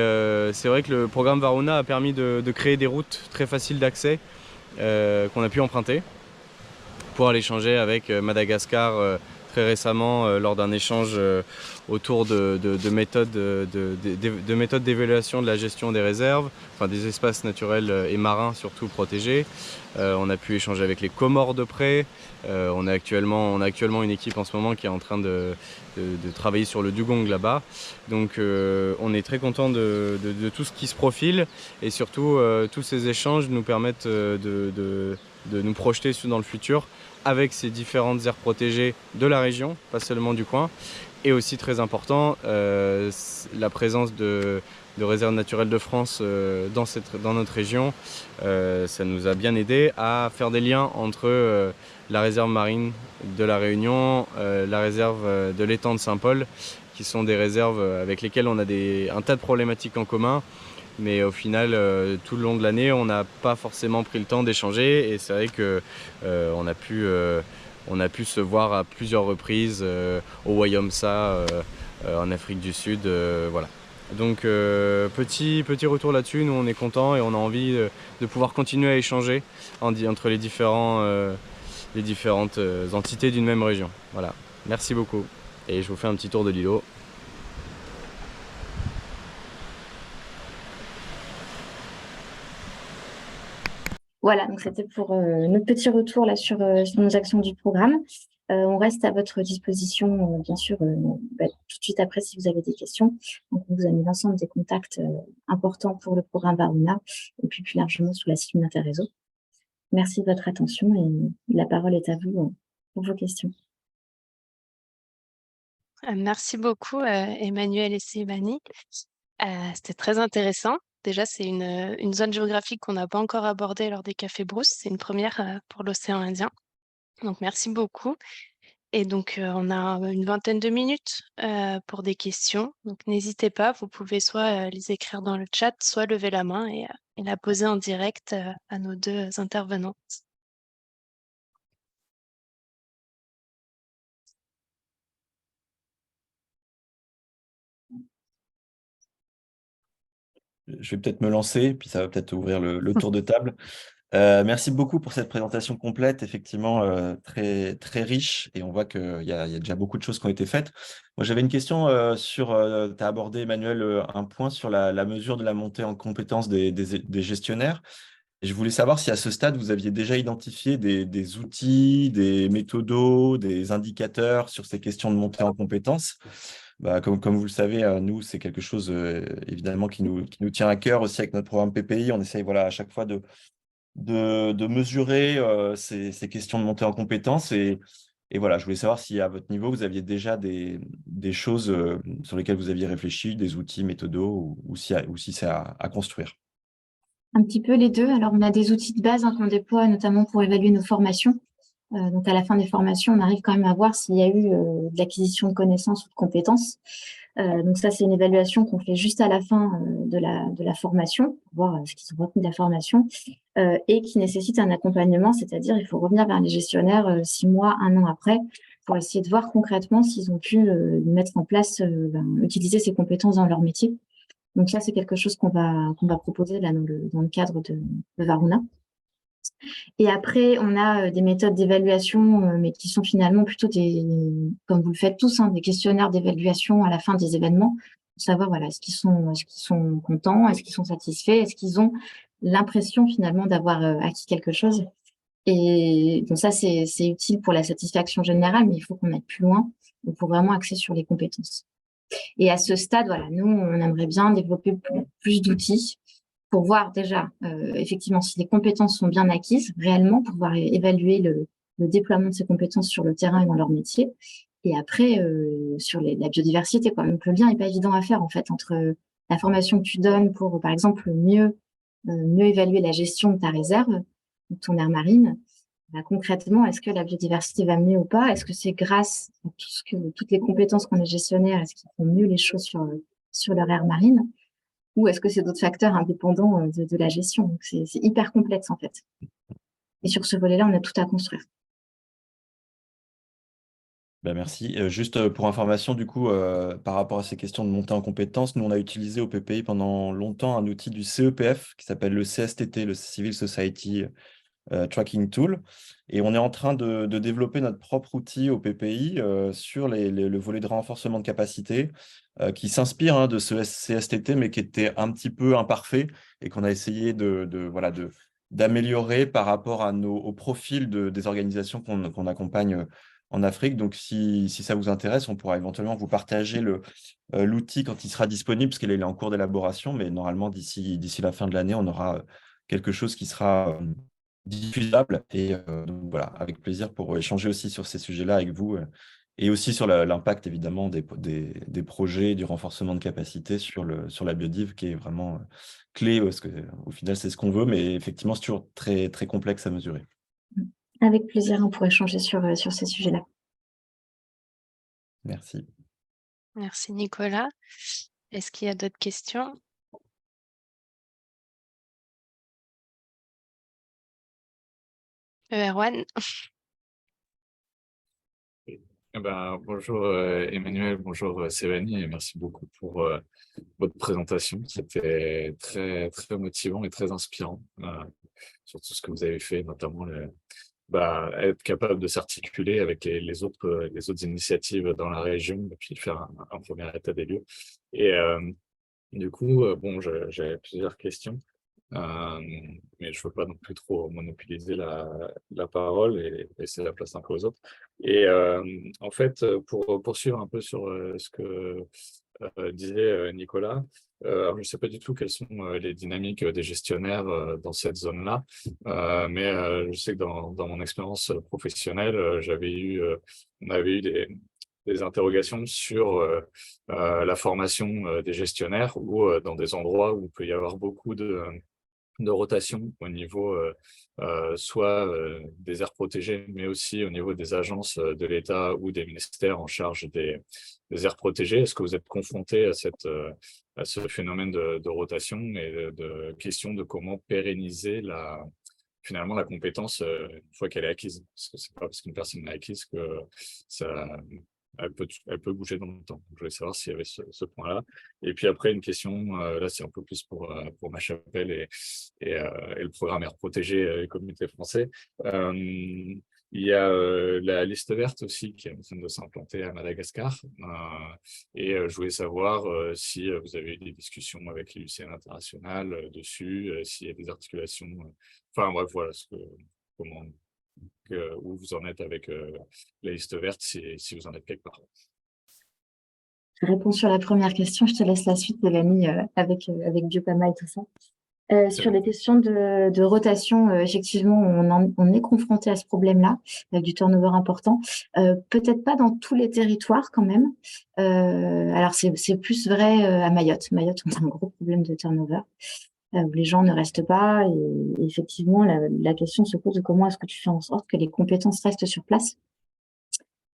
c'est vrai que le programme Varuna a permis de créer des routes très faciles d'accès qu'on a pu emprunter pour aller échanger avec Madagascar très récemment lors d'un échange autour de méthodes d'évaluation de la gestion des réserves, enfin des espaces naturels et marins surtout protégés. On a pu échanger avec les Comores de près. On a actuellement une équipe en ce moment qui est en train de travailler sur le dugong là-bas. Donc on est très content de tout ce qui se profile et surtout tous ces échanges nous permettent de nous projeter dans le futur avec ces différentes aires protégées de la région, pas seulement du coin. Et aussi très important, la présence de réserves naturelles de France dans notre région. Ça nous a bien aidé à faire des liens entre la réserve marine de la Réunion, la réserve de l'étang de Saint-Paul, qui sont des réserves avec lesquelles on a un tas de problématiques en commun. Mais au final, tout le long de l'année, on n'a pas forcément pris le temps d'échanger. Et c'est vrai qu'on on a pu se voir à plusieurs reprises au Wayomsa, en Afrique du Sud. Voilà. Donc petit retour là-dessus, nous on est contents et on a envie de pouvoir continuer à échanger entre les différentes entités d'une même région. Voilà. Merci beaucoup. Et je vous fais un petit tour de l'îlot. Voilà, donc c'était pour notre petit retour là sur nos actions du programme. On reste à votre disposition, bien sûr, tout de suite après si vous avez des questions. Donc, on vous a mis l'ensemble des contacts importants pour le programme Varuna et puis plus largement sur la site Interréseau. Merci de votre attention et la parole est à vous pour vos questions. Merci beaucoup, Emmanuel et Sébanie. C'était très intéressant. Déjà, c'est une zone géographique qu'on n'a pas encore abordée lors des cafés Brousse. C'est une première pour l'océan Indien. Donc, merci beaucoup. Et donc, on a une vingtaine de minutes pour des questions. Donc, n'hésitez pas, vous pouvez soit les écrire dans le chat, soit lever la main et la poser en direct à nos 2 intervenantes. Je vais peut-être me lancer, puis ça va peut-être ouvrir le tour de table. Merci beaucoup pour cette présentation complète, effectivement très, très riche, et on voit qu'il y a déjà beaucoup de choses qui ont été faites. Moi, j'avais une question tu as abordé, Emmanuel, un point sur la mesure de la montée en compétences des gestionnaires. Et je voulais savoir si à ce stade, vous aviez déjà identifié des outils, des méthodos, des indicateurs sur ces questions de montée en compétences. Bah, comme vous le savez, nous, c'est quelque chose évidemment qui nous tient à cœur aussi avec notre programme PPI. On essaye à chaque fois de mesurer ces questions de montée en compétences. Et voilà, je voulais savoir si à votre niveau, vous aviez déjà des choses sur lesquelles vous aviez réfléchi, des outils, méthodos, ou si c'est à construire. Un petit peu les deux. Alors, on a des outils de base qu'on déploie notamment pour évaluer nos formations. Donc, à la fin des formations, on arrive quand même à voir s'il y a eu de l'acquisition de connaissances ou de compétences. Donc, ça, c'est une évaluation qu'on fait juste à la fin de la formation, pour voir ce qu'ils ont retenu de la formation, et qui nécessite un accompagnement, c'est-à-dire il faut revenir vers les gestionnaires 6 mois, 1 an après, pour essayer de voir concrètement s'ils ont pu mettre en place, utiliser ces compétences dans leur métier. Donc ça, c'est quelque chose qu'on va proposer là dans le cadre de Varuna. Et après, on a des méthodes d'évaluation, mais qui sont finalement plutôt comme vous le faites tous, des questionnaires d'évaluation à la fin des événements, pour savoir est-ce qu'ils sont contents, est-ce qu'ils sont satisfaits, est-ce qu'ils ont l'impression finalement d'avoir acquis quelque chose. Et donc ça, c'est utile pour la satisfaction générale, mais il faut qu'on aille plus loin pour vraiment axer sur les compétences. Et à ce stade, voilà, nous, on aimerait bien développer plus d'outils pour voir déjà, effectivement, si les compétences sont bien acquises, réellement, pouvoir évaluer le déploiement de ces compétences sur le terrain et dans leur métier. Et après, sur la biodiversité, quoi. Donc, le lien n'est pas évident à faire, en fait, entre la formation que tu donnes pour, par exemple, mieux évaluer la gestion de ta réserve, de ton aire marine. Bah, concrètement, est-ce que la biodiversité va mieux ou pas? Est-ce que c'est grâce à toutes les compétences qu'on est gestionnaires, est-ce qu'ils font mieux les choses sur leur aire marine? Ou est-ce que c'est d'autres facteurs indépendants de la gestion? Donc, c'est hyper complexe, en fait. Et sur ce volet-là, on a tout à construire. Ben, merci. Juste pour information, du coup, par rapport à ces questions de montée en compétences, nous, on a utilisé au PPI pendant longtemps un outil du CEPF qui s'appelle le CSTT, le Civil Society Tracking Tool. Et on est en train de développer notre propre outil au PPI sur le volet de renforcement de capacité qui s'inspire de ce CSTT, mais qui était un petit peu imparfait et qu'on a essayé d'améliorer par rapport au profil des organisations qu'on accompagne en Afrique. Donc, si ça vous intéresse, on pourra éventuellement vous partager l'outil quand il sera disponible, parce qu'il est en cours d'élaboration, mais normalement, d'ici la fin de l'année, on aura quelque chose qui sera diffusable. Et donc, voilà, avec plaisir pour échanger aussi sur ces sujets-là avec vous et aussi sur l'impact, évidemment, des projets, du renforcement de capacité sur la biodive, qui est vraiment clé, parce qu'au final, c'est ce qu'on veut, mais effectivement, c'est toujours très, très complexe à mesurer. Avec plaisir, on pourrait échanger sur ces sujets-là. Merci. Merci Nicolas. Est-ce qu'il y a d'autres questions? Erwan? Bonjour Emmanuel, bonjour Sévanie, et merci beaucoup pour votre présentation. C'était très, très motivant et très inspirant sur tout ce que vous avez fait, notamment être capable de s'articuler avec les autres initiatives dans la région et puis faire un premier état des lieux. Et du coup, j'avais plusieurs questions. Mais je ne veux pas non plus trop monopoliser la parole et laisser la place un peu aux autres. Et en fait, pour poursuivre un peu sur ce que disait Nicolas, alors je ne sais pas du tout quelles sont les dynamiques des gestionnaires dans cette zone-là, mais je sais que dans mon expérience professionnelle, on avait eu des interrogations sur la formation des gestionnaires ou dans des endroits où il peut y avoir beaucoup de rotation au niveau soit des aires protégées, mais aussi au niveau des agences de l'État ou des ministères en charge des aires protégées. Est-ce que vous êtes confronté à ce phénomène de rotation et de question de comment pérenniser finalement la compétence une fois qu'elle est acquise? Parce que c'est pas parce qu'une personne est acquise que ça, elle peut bouger dans le temps. Je voulais savoir s'il y avait ce point-là. Et puis après, une question, là c'est un peu plus pour ma chapelle et le programme Air Protégé et Communauté français. Il y a la liste verte aussi qui est en train de s'implanter à Madagascar. Et je voulais savoir si vous avez eu des discussions avec l'UICN international dessus, s'il y a des articulations. Enfin bref, voilà comment où vous en êtes avec la liste verte, si vous en êtes quelque part. Je réponds sur la première question, je te laisse la suite, Mélanie, avec Biopama et tout ça. Sur les questions de rotation, effectivement, on est confronté à ce problème-là, avec du turnover important. Peut-être pas dans tous les territoires quand même. Alors, c'est plus vrai à Mayotte. Mayotte, on a un gros problème de turnover, où les gens ne restent pas. Et effectivement, la question se pose de comment est-ce que tu fais en sorte que les compétences restent sur place.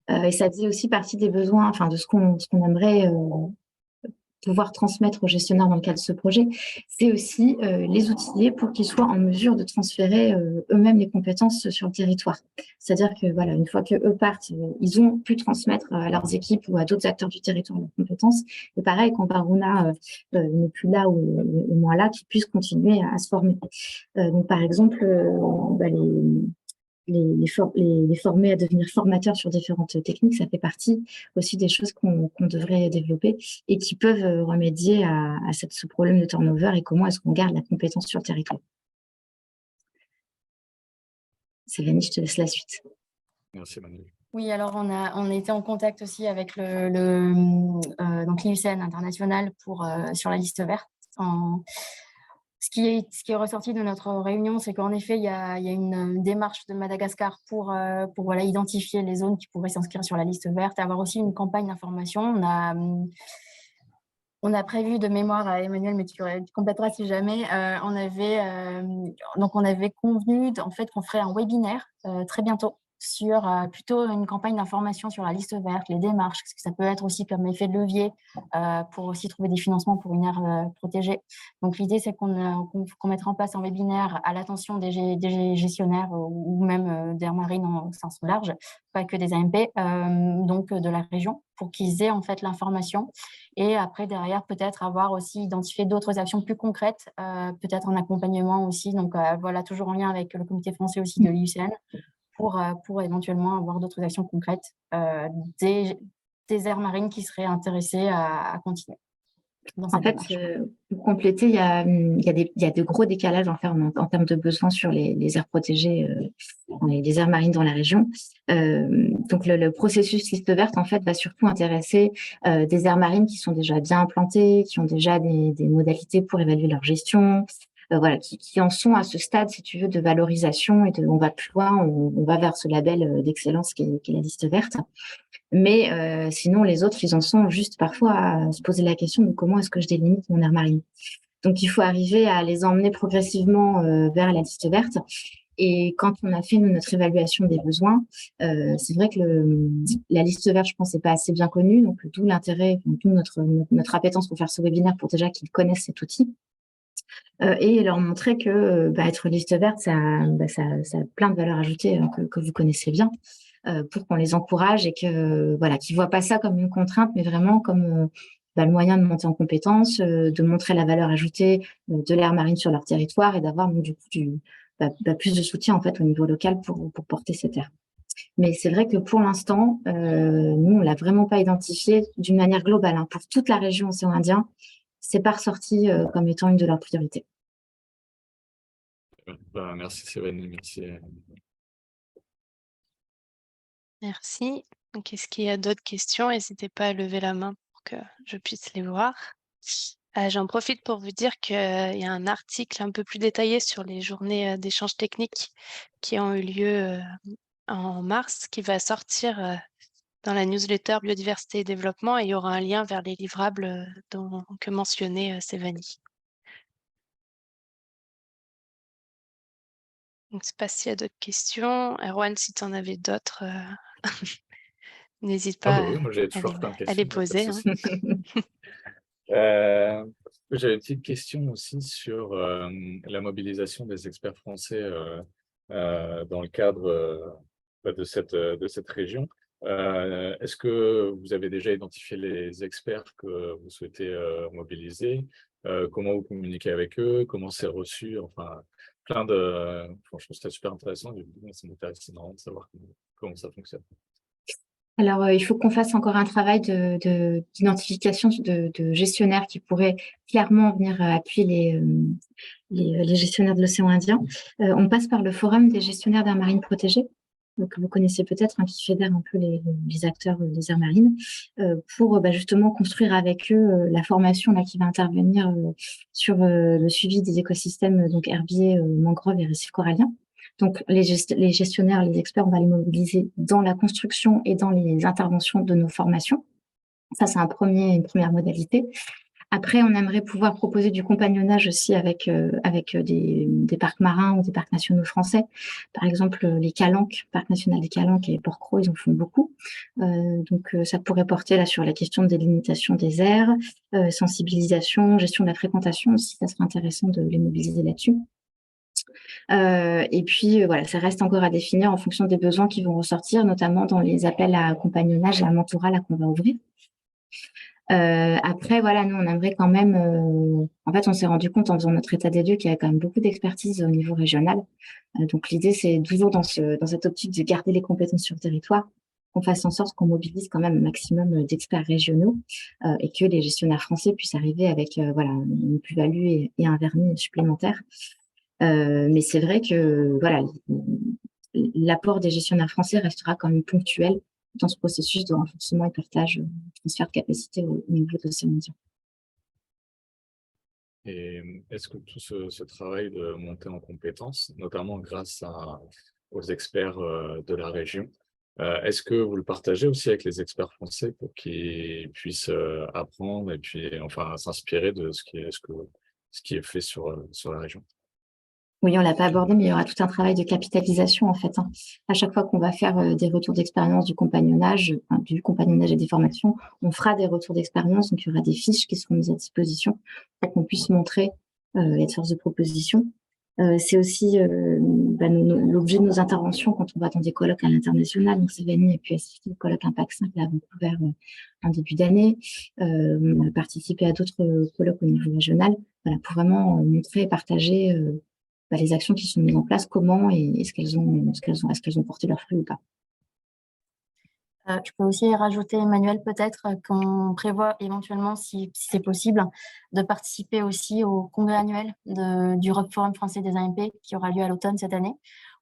Et ça faisait aussi partie des besoins, enfin de ce qu'on aimerait pouvoir transmettre aux gestionnaires dans le cadre de ce projet, c'est aussi les outiller pour qu'ils soient en mesure de transférer eux-mêmes les compétences sur le territoire. C'est-à-dire que voilà, une fois qu'eux partent, ils ont pu transmettre à leurs équipes ou à d'autres acteurs du territoire leurs compétences. Et pareil, quand Varuna n'est plus là ou est moins là, qu'ils puissent continuer à se former. Donc par exemple, les former à devenir formateurs sur différentes techniques, ça fait partie aussi des choses qu'on devrait développer et qui peuvent remédier à ce problème de turnover et comment est-ce qu'on garde la compétence sur le territoire. Sévanie, je te laisse la suite. Merci Emmanuel. Oui, alors on était en contact aussi avec donc l'IUCN international sur la liste verte. Ce qui est ressorti de notre réunion, c'est qu'en effet, il y a une démarche de Madagascar pour voilà, identifier les zones qui pourraient s'inscrire sur la liste verte et avoir aussi une campagne d'information. On a prévu de mémoire à Emmanuel, mais tu compléteras si jamais. On avait convenu en fait qu'on ferait un webinaire très bientôt sur plutôt une campagne d'information sur la liste verte, les démarches, parce que ça peut être aussi comme effet de levier pour aussi trouver des financements pour une aire protégée. Donc l'idée, c'est qu'on mettra en place un webinaire à l'attention des gestionnaires ou même d'aires marines en sens large, pas que des AMP, donc de la région, pour qu'ils aient en fait l'information. Et après, derrière, peut-être avoir aussi identifié d'autres actions plus concrètes, peut-être en accompagnement aussi. Donc voilà, toujours en lien avec le comité français aussi de l'IUCN, pour éventuellement avoir d'autres actions concrètes des aires marines qui seraient intéressées à continuer. En fait, pour compléter, il y a de gros décalages en termes de besoins sur les aires protégées, les aires marines dans la région. Donc, le processus liste verte, en fait, va surtout intéresser des aires marines qui sont déjà bien implantées, qui ont déjà des modalités pour évaluer leur gestion, voilà, qui en sont à ce stade, si tu veux, de valorisation et on va plus loin, on va vers ce label d'excellence qui est la liste verte. Mais sinon, les autres, ils en sont juste parfois à se poser la question de comment est-ce que je délimite mon aire marine. Donc, il faut arriver à les emmener progressivement vers la liste verte. Et quand on a fait notre évaluation des besoins, c'est vrai que la liste verte, je pense, n'est pas assez bien connue. Donc, d'où l'intérêt, d'où notre appétence pour faire ce webinaire pour déjà qu'ils connaissent cet outil. Et leur montrer que être liste verte, ça a plein de valeurs ajoutées que vous connaissez bien. Pour qu'on les encourage et que voilà, qu'ils voient pas ça comme une contrainte, mais vraiment comme le moyen de monter en compétence, de montrer la valeur ajoutée de l'aire marine sur leur territoire et d'avoir du coup plus de soutien en fait au niveau local pour porter cette aire. Mais c'est vrai que pour l'instant, nous on l'a vraiment pas identifié d'une manière globale, hein. Pour toute la région océan Indien, c'est pas ressorti comme étant une de leurs priorités. Merci Sévanie, merci. Merci. Donc, est-ce qu'il y a d'autres questions? N'hésitez pas à lever la main pour que je puisse les voir. J'en profite pour vous dire qu'il y a un article un peu plus détaillé sur les journées d'échanges techniques qui ont eu lieu en mars, qui va sortir dans la newsletter Biodiversité et Développement, et il y aura un lien vers les livrables que mentionnait Sévanie. Donc, je ne sais pas s'il y a d'autres questions. Erwan, si tu en avais d'autres, n'hésite pas Oui, moi j'ai toujours plein de à les questions. poser. Hein. J'avais une petite question aussi sur la mobilisation des experts français dans le cadre de cette région. Est-ce que vous avez déjà identifié les experts que vous souhaitez mobiliser? Comment vous communiquez avec eux? Comment c'est reçu? Enfin, franchement, je trouve ça super intéressant. Ça m'intéresse énormément de savoir comment ça fonctionne. Alors, il faut qu'on fasse encore un travail d'identification de gestionnaires qui pourraient clairement venir appuyer les gestionnaires de l'océan Indien. On passe par le Forum des gestionnaires d'aires marines protégées, que vous connaissez peut-être, hein, qui fédère un peu les acteurs des aires marines, pour justement construire avec eux la formation là, qui va intervenir sur le suivi des écosystèmes, donc herbiers, mangroves et récifs coralliens. Donc, les gestionnaires, les experts, on va les mobiliser dans la construction et dans les interventions de nos formations. Ça, c'est une première modalité. Après, on aimerait pouvoir proposer du compagnonnage aussi avec des parcs marins ou des parcs nationaux français. Par exemple, les Calanques, Parc national des Calanques et Port-Cros, ils en font beaucoup. Donc, ça pourrait porter là sur la question de délimitation des aires, sensibilisation, gestion de la fréquentation aussi. Ça serait intéressant de les mobiliser là-dessus. Et puis, voilà, ça reste encore à définir en fonction des besoins qui vont ressortir, notamment dans les appels à compagnonnage et à mentorat là qu'on va ouvrir. Après, voilà, nous, on aimerait quand même... en fait, on s'est rendu compte en faisant notre état des lieux qu'il y avait quand même beaucoup d'expertise au niveau régional. Donc, l'idée, c'est toujours dans cette optique de garder les compétences sur le territoire, qu'on fasse en sorte qu'on mobilise quand même un maximum d'experts régionaux et que les gestionnaires français puissent arriver avec voilà, une plus-value et un vernis supplémentaire. Mais c'est vrai que voilà, l'apport des gestionnaires français restera quand même ponctuel dans ce processus de renforcement et partage, transfert de capacité au niveau de l'océan Indien. Et est-ce que tout ce travail de montée en compétences, notamment grâce aux experts de la région, est-ce que vous le partagez aussi avec les experts français pour qu'ils puissent apprendre et puis enfin s'inspirer de ce qui est fait sur la région? Oui, on l'a pas abordé, mais il y aura tout un travail de capitalisation en fait, hein. À chaque fois qu'on va faire des retours d'expérience du compagnonnage et des formations, on fera des retours d'expérience. Donc, il y aura des fiches qui seront mises à disposition pour qu'on puisse montrer et être force de proposition. C'est aussi l'objet de nos interventions quand on va dans des colloques à l'international. Donc, Sévanie a pu assister au colloque Impact 5 à Vancouver en début d'année. On a participé à d'autres colloques au niveau régional, voilà, pour vraiment montrer et partager les actions qui sont mises en place, comment et est-ce qu'elles ont porté leurs fruits ou pas. Je peux aussi rajouter, Emmanuel, peut-être qu'on prévoit éventuellement, si c'est possible, de participer aussi au congrès annuel du Rock Forum français des AMP qui aura lieu à l'automne cette année,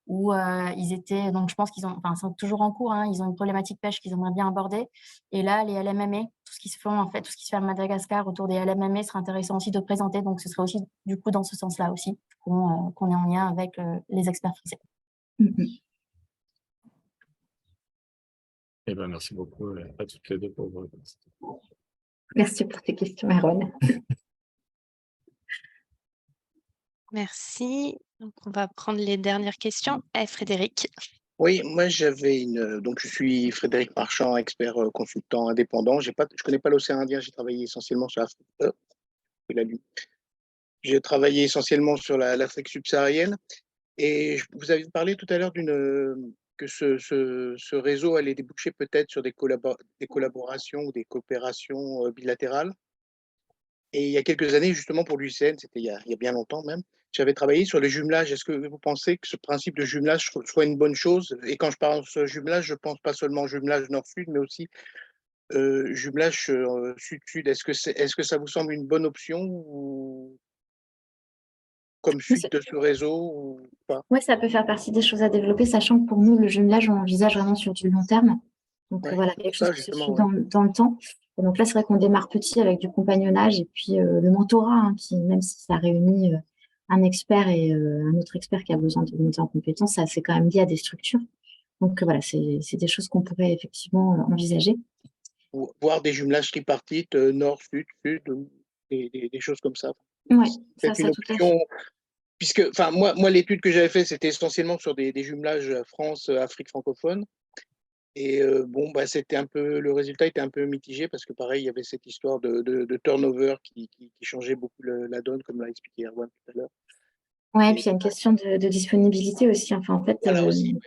où ils étaient, donc je pense qu'ils sont toujours en cours, hein, ils ont une problématique pêche qu'ils aimeraient bien aborder. Et là, les LMMA, tout ce qui se fait à Madagascar autour des LMMA serait intéressant aussi de présenter. Donc ce serait aussi du coup dans ce sens-là aussi qu'on est en lien avec les experts français. Eh ben, merci beaucoup à toutes les deux pour vos réponses. Merci pour tes questions, Erwan. Merci. Donc, on va prendre les dernières questions. Frédéric. Oui, moi j'avais donc je suis Frédéric Marchand, expert consultant indépendant. Je connais pas l'océan Indien, j'ai travaillé essentiellement sur l'Afrique. J'ai travaillé essentiellement sur l'Afrique subsaharienne. Et vous avez parlé tout à l'heure que ce réseau allait déboucher peut-être sur des collaborations ou des coopérations bilatérales. Et il y a quelques années, justement, pour l'UICN, c'était il y a bien longtemps même, j'avais travaillé sur le jumelage. Est-ce que vous pensez que ce principe de jumelage soit une bonne chose? Et quand je parle de jumelage, je pense pas seulement jumelage nord-sud, mais aussi jumelage sud-sud. Est-ce que ça vous semble une bonne option ou comme suite de ce réseau ou pas? Oui, ça peut faire partie des choses à développer, sachant que pour nous, le jumelage, on l'envisage vraiment sur du long terme. Donc Ouais, voilà, c'est quelque pour chose ça, qui se justement, suit ouais. dans le temps. Et donc là, c'est vrai qu'on démarre petit avec du compagnonnage et puis le mentorat, hein, qui, même si ça réunit un expert et un autre expert qui a besoin de monter en compétence, ça c'est quand même lié à des structures. Donc voilà, c'est des choses qu'on pourrait effectivement envisager. Voir des jumelages tripartites, nord, sud, sud, des choses comme ça. Oui, C'est une ça tout à fait. option, puisque, enfin, moi l'étude que j'avais faite, c'était essentiellement sur des jumelages France, Afrique francophone. Et bon, bah, le résultat était un peu mitigé parce que pareil, il y avait cette histoire de turnover qui changeait beaucoup la donne, comme l'a expliqué Erwan tout à l'heure. Ouais, et Et puis il y a une question de disponibilité aussi. Enfin, en fait, voilà aussi.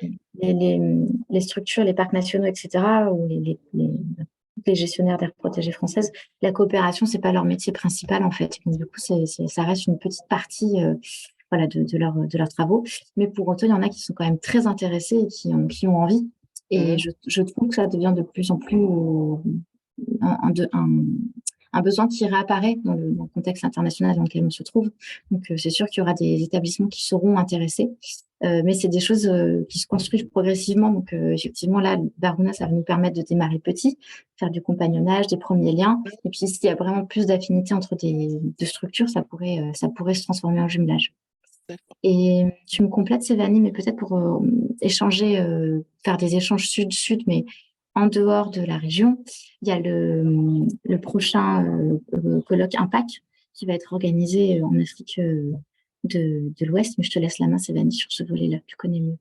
les structures, les parcs nationaux, etc., ou les gestionnaires d'aires protégées françaises, la coopération, c'est pas leur métier principal, en fait. Donc, du coup, ça reste une petite partie voilà, de leurs travaux. Mais pour autant, il y en a qui sont quand même très intéressés et qui ont envie. Et je trouve que ça devient de plus en plus un besoin qui réapparaît dans le contexte international dans lequel on se trouve. Donc, c'est sûr qu'il y aura des établissements qui seront intéressés, mais c'est des choses qui se construisent progressivement. Donc, effectivement, là, Varuna, ça va nous permettre de démarrer petit, faire du compagnonnage, des premiers liens. Et puis, s'il y a vraiment plus d'affinité entre deux structures, ça pourrait se transformer en jumelage. Et tu me complètes, Sévanie, mais peut-être pour échanger, faire des échanges sud-sud, mais en dehors de la région, il y a le prochain colloque Impact qui va être organisé en Afrique de l'Ouest. Mais je te laisse la main, Sévanie, sur ce volet-là. Tu connais mieux.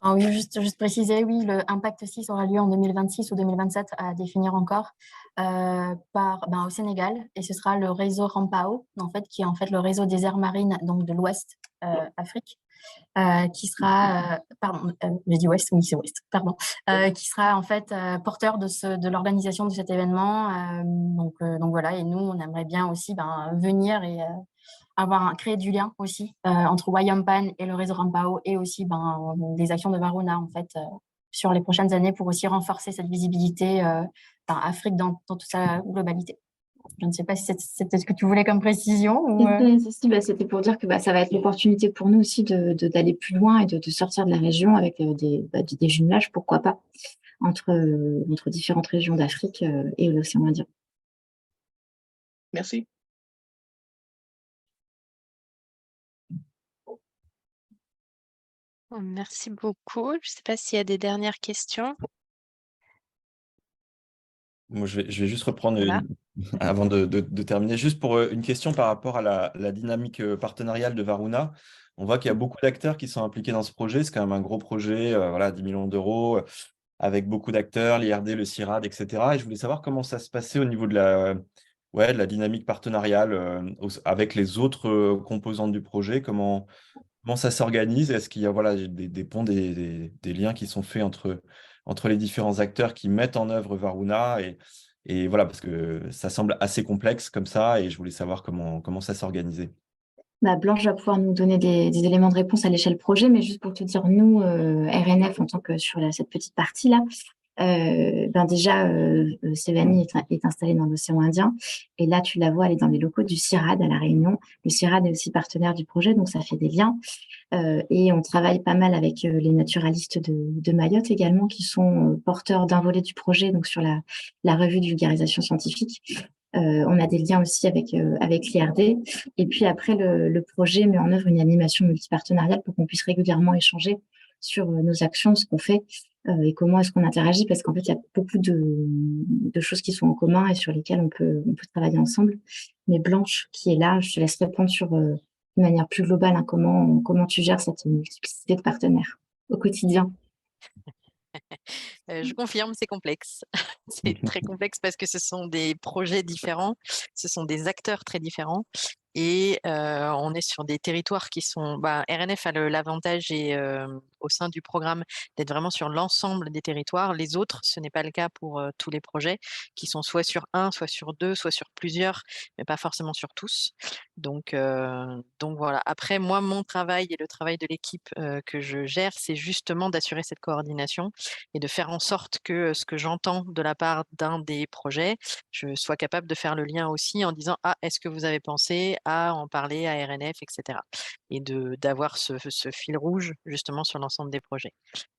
Ah oui, juste préciser, oui, le Impact 6 aura lieu en 2026 ou 2027 à définir encore au Sénégal, et ce sera le réseau Rampao, en fait, qui est en fait le réseau des aires marines donc de l'Ouest Afrique, qui sera, j'ai dit Ouest, oui c'est Ouest, pardon, qui sera en fait porteur de l'organisation de cet événement. Donc voilà, et nous on aimerait bien aussi venir et créer du lien aussi entre Wayampan et le réseau Rampao, et aussi des actions de Varuna en fait sur les prochaines années pour aussi renforcer cette visibilité Afrique dans toute sa globalité. Je ne sais pas si c'était ce que tu voulais comme précision ou… C'était pour dire que ça va être l'opportunité pour nous aussi d'aller plus loin et de sortir de la région avec des jumelages, pourquoi pas, entre différentes régions d'Afrique et l'océan Indien. Merci. Merci beaucoup. Je ne sais pas s'il y a des dernières questions. Moi, je vais juste reprendre Voilà. avant de terminer, juste pour une question par rapport à la dynamique partenariale de Varuna. On voit qu'il y a beaucoup d'acteurs qui sont impliqués dans ce projet. C'est quand même un gros projet, voilà, 10 millions d'euros, avec beaucoup d'acteurs, l'IRD, le CIRAD, etc. Et je voulais savoir comment ça se passait au niveau de la dynamique partenariale avec les autres composantes du projet. Comment ça s'organise? Est-ce qu'il y a voilà, des ponts, des liens qui sont faits entre les différents acteurs qui mettent en œuvre Varuna et voilà, parce que ça semble assez complexe comme ça et je voulais savoir comment ça s'organisait. Blanche va pouvoir nous donner des éléments de réponse à l'échelle projet, mais juste pour te dire, nous, RNF, en tant que sur cette petite partie-là, déjà, Sévanie est installée dans l'océan Indien. Et là, tu la vois, elle est dans les locaux du CIRAD à La Réunion. Le CIRAD est aussi partenaire du projet, donc ça fait des liens. Et on travaille pas mal avec les naturalistes de Mayotte également, qui sont porteurs d'un volet du projet, donc sur la revue de vulgarisation scientifique. On a des liens aussi avec l'IRD. Et puis après, le projet met en œuvre une animation multipartenariale pour qu'on puisse régulièrement échanger sur nos actions, ce qu'on fait et comment est-ce qu'on interagit, parce qu'en fait, il y a beaucoup de choses qui sont en commun et sur lesquelles on peut travailler ensemble. Mais Blanche, qui est là, je te laisse répondre sur de manière plus globale, hein, comment tu gères cette multiplicité de partenaires au quotidien. Je confirme, c'est complexe. C'est très complexe parce que ce sont des projets différents, ce sont des acteurs très différents et on est sur des territoires qui sont… RNF a l'avantage au sein du programme d'être vraiment sur l'ensemble des territoires. Les autres, ce n'est pas le cas pour tous les projets qui sont soit sur un, soit sur deux, soit sur plusieurs, mais pas forcément sur tous. Donc voilà. Après, moi, mon travail et le travail de l'équipe que je gère, c'est justement d'assurer cette coordination et de faire en sorte que ce que j'entends de la part d'un des projets, je sois capable de faire le lien aussi en disant « Ah, est-ce que vous avez pensé à en parler à RNF, etc. » Et d'avoir ce fil rouge justement sur l'ensemble des projets.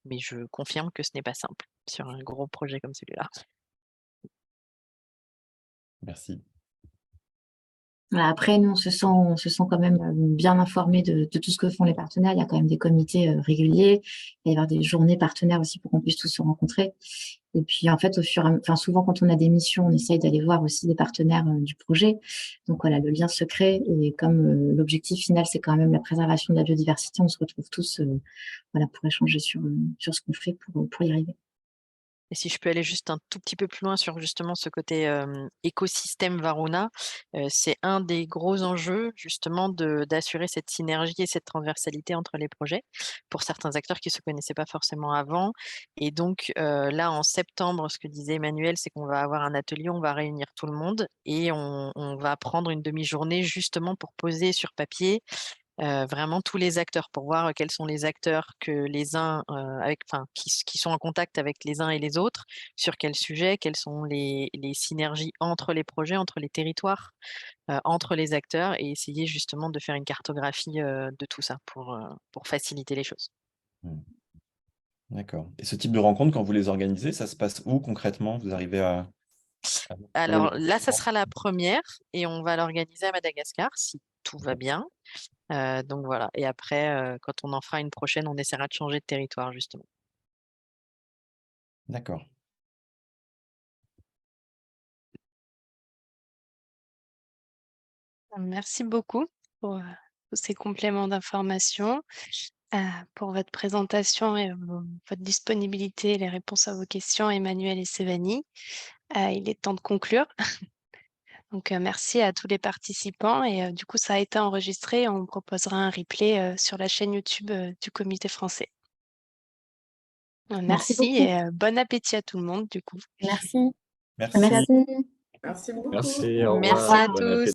Mais je confirme que ce n'est pas simple sur un gros projet comme celui-là. Merci. Voilà, après, nous, on se sent quand même bien informés de tout ce que font les partenaires. Il y a quand même des comités réguliers. Il va y avoir des journées partenaires aussi pour qu'on puisse tous se rencontrer. Et puis, en fait, souvent, quand on a des missions, on essaye d'aller voir aussi les partenaires du projet. Donc, voilà, le lien se crée. Et comme l'objectif final, c'est quand même la préservation de la biodiversité, on se retrouve tous pour échanger sur ce qu'on fait pour y arriver. Et si je peux aller juste un tout petit peu plus loin sur justement ce côté écosystème Varuna, c'est un des gros enjeux justement d'assurer cette synergie et cette transversalité entre les projets pour certains acteurs qui ne se connaissaient pas forcément avant. Et donc là, en septembre, ce que disait Emmanuel, c'est qu'on va avoir un atelier, on va réunir tout le monde et on va prendre une demi-journée justement pour poser sur papier vraiment tous les acteurs pour voir quels sont les acteurs que les uns qui sont en contact avec les uns et les autres, sur quel sujet, quelles sont les synergies entre les projets, entre les territoires, entre les acteurs et essayer justement de faire une cartographie de tout ça pour faciliter les choses. D'accord. Et ce type de rencontre, quand vous les organisez, ça se passe où concrètement? Vous arrivez à Alors là, ça sera la première et on va l'organiser à Madagascar si tout va bien. Donc voilà. Et après, quand on en fera une prochaine, on essaiera de changer de territoire justement. D'accord. Merci beaucoup pour tous ces compléments d'information, pour votre présentation et votre disponibilité et les réponses à vos questions, Emmanuel et Sévanie. Il est temps de conclure. Donc, merci à tous les participants et du coup, ça a été enregistré. On proposera un replay sur la chaîne YouTube du Comité français. Merci Merci beaucoup. et bon appétit à tout le monde du coup. Merci. Merci. Merci. Merci beaucoup. Merci, au Merci revoir. à Bon tous. appétit.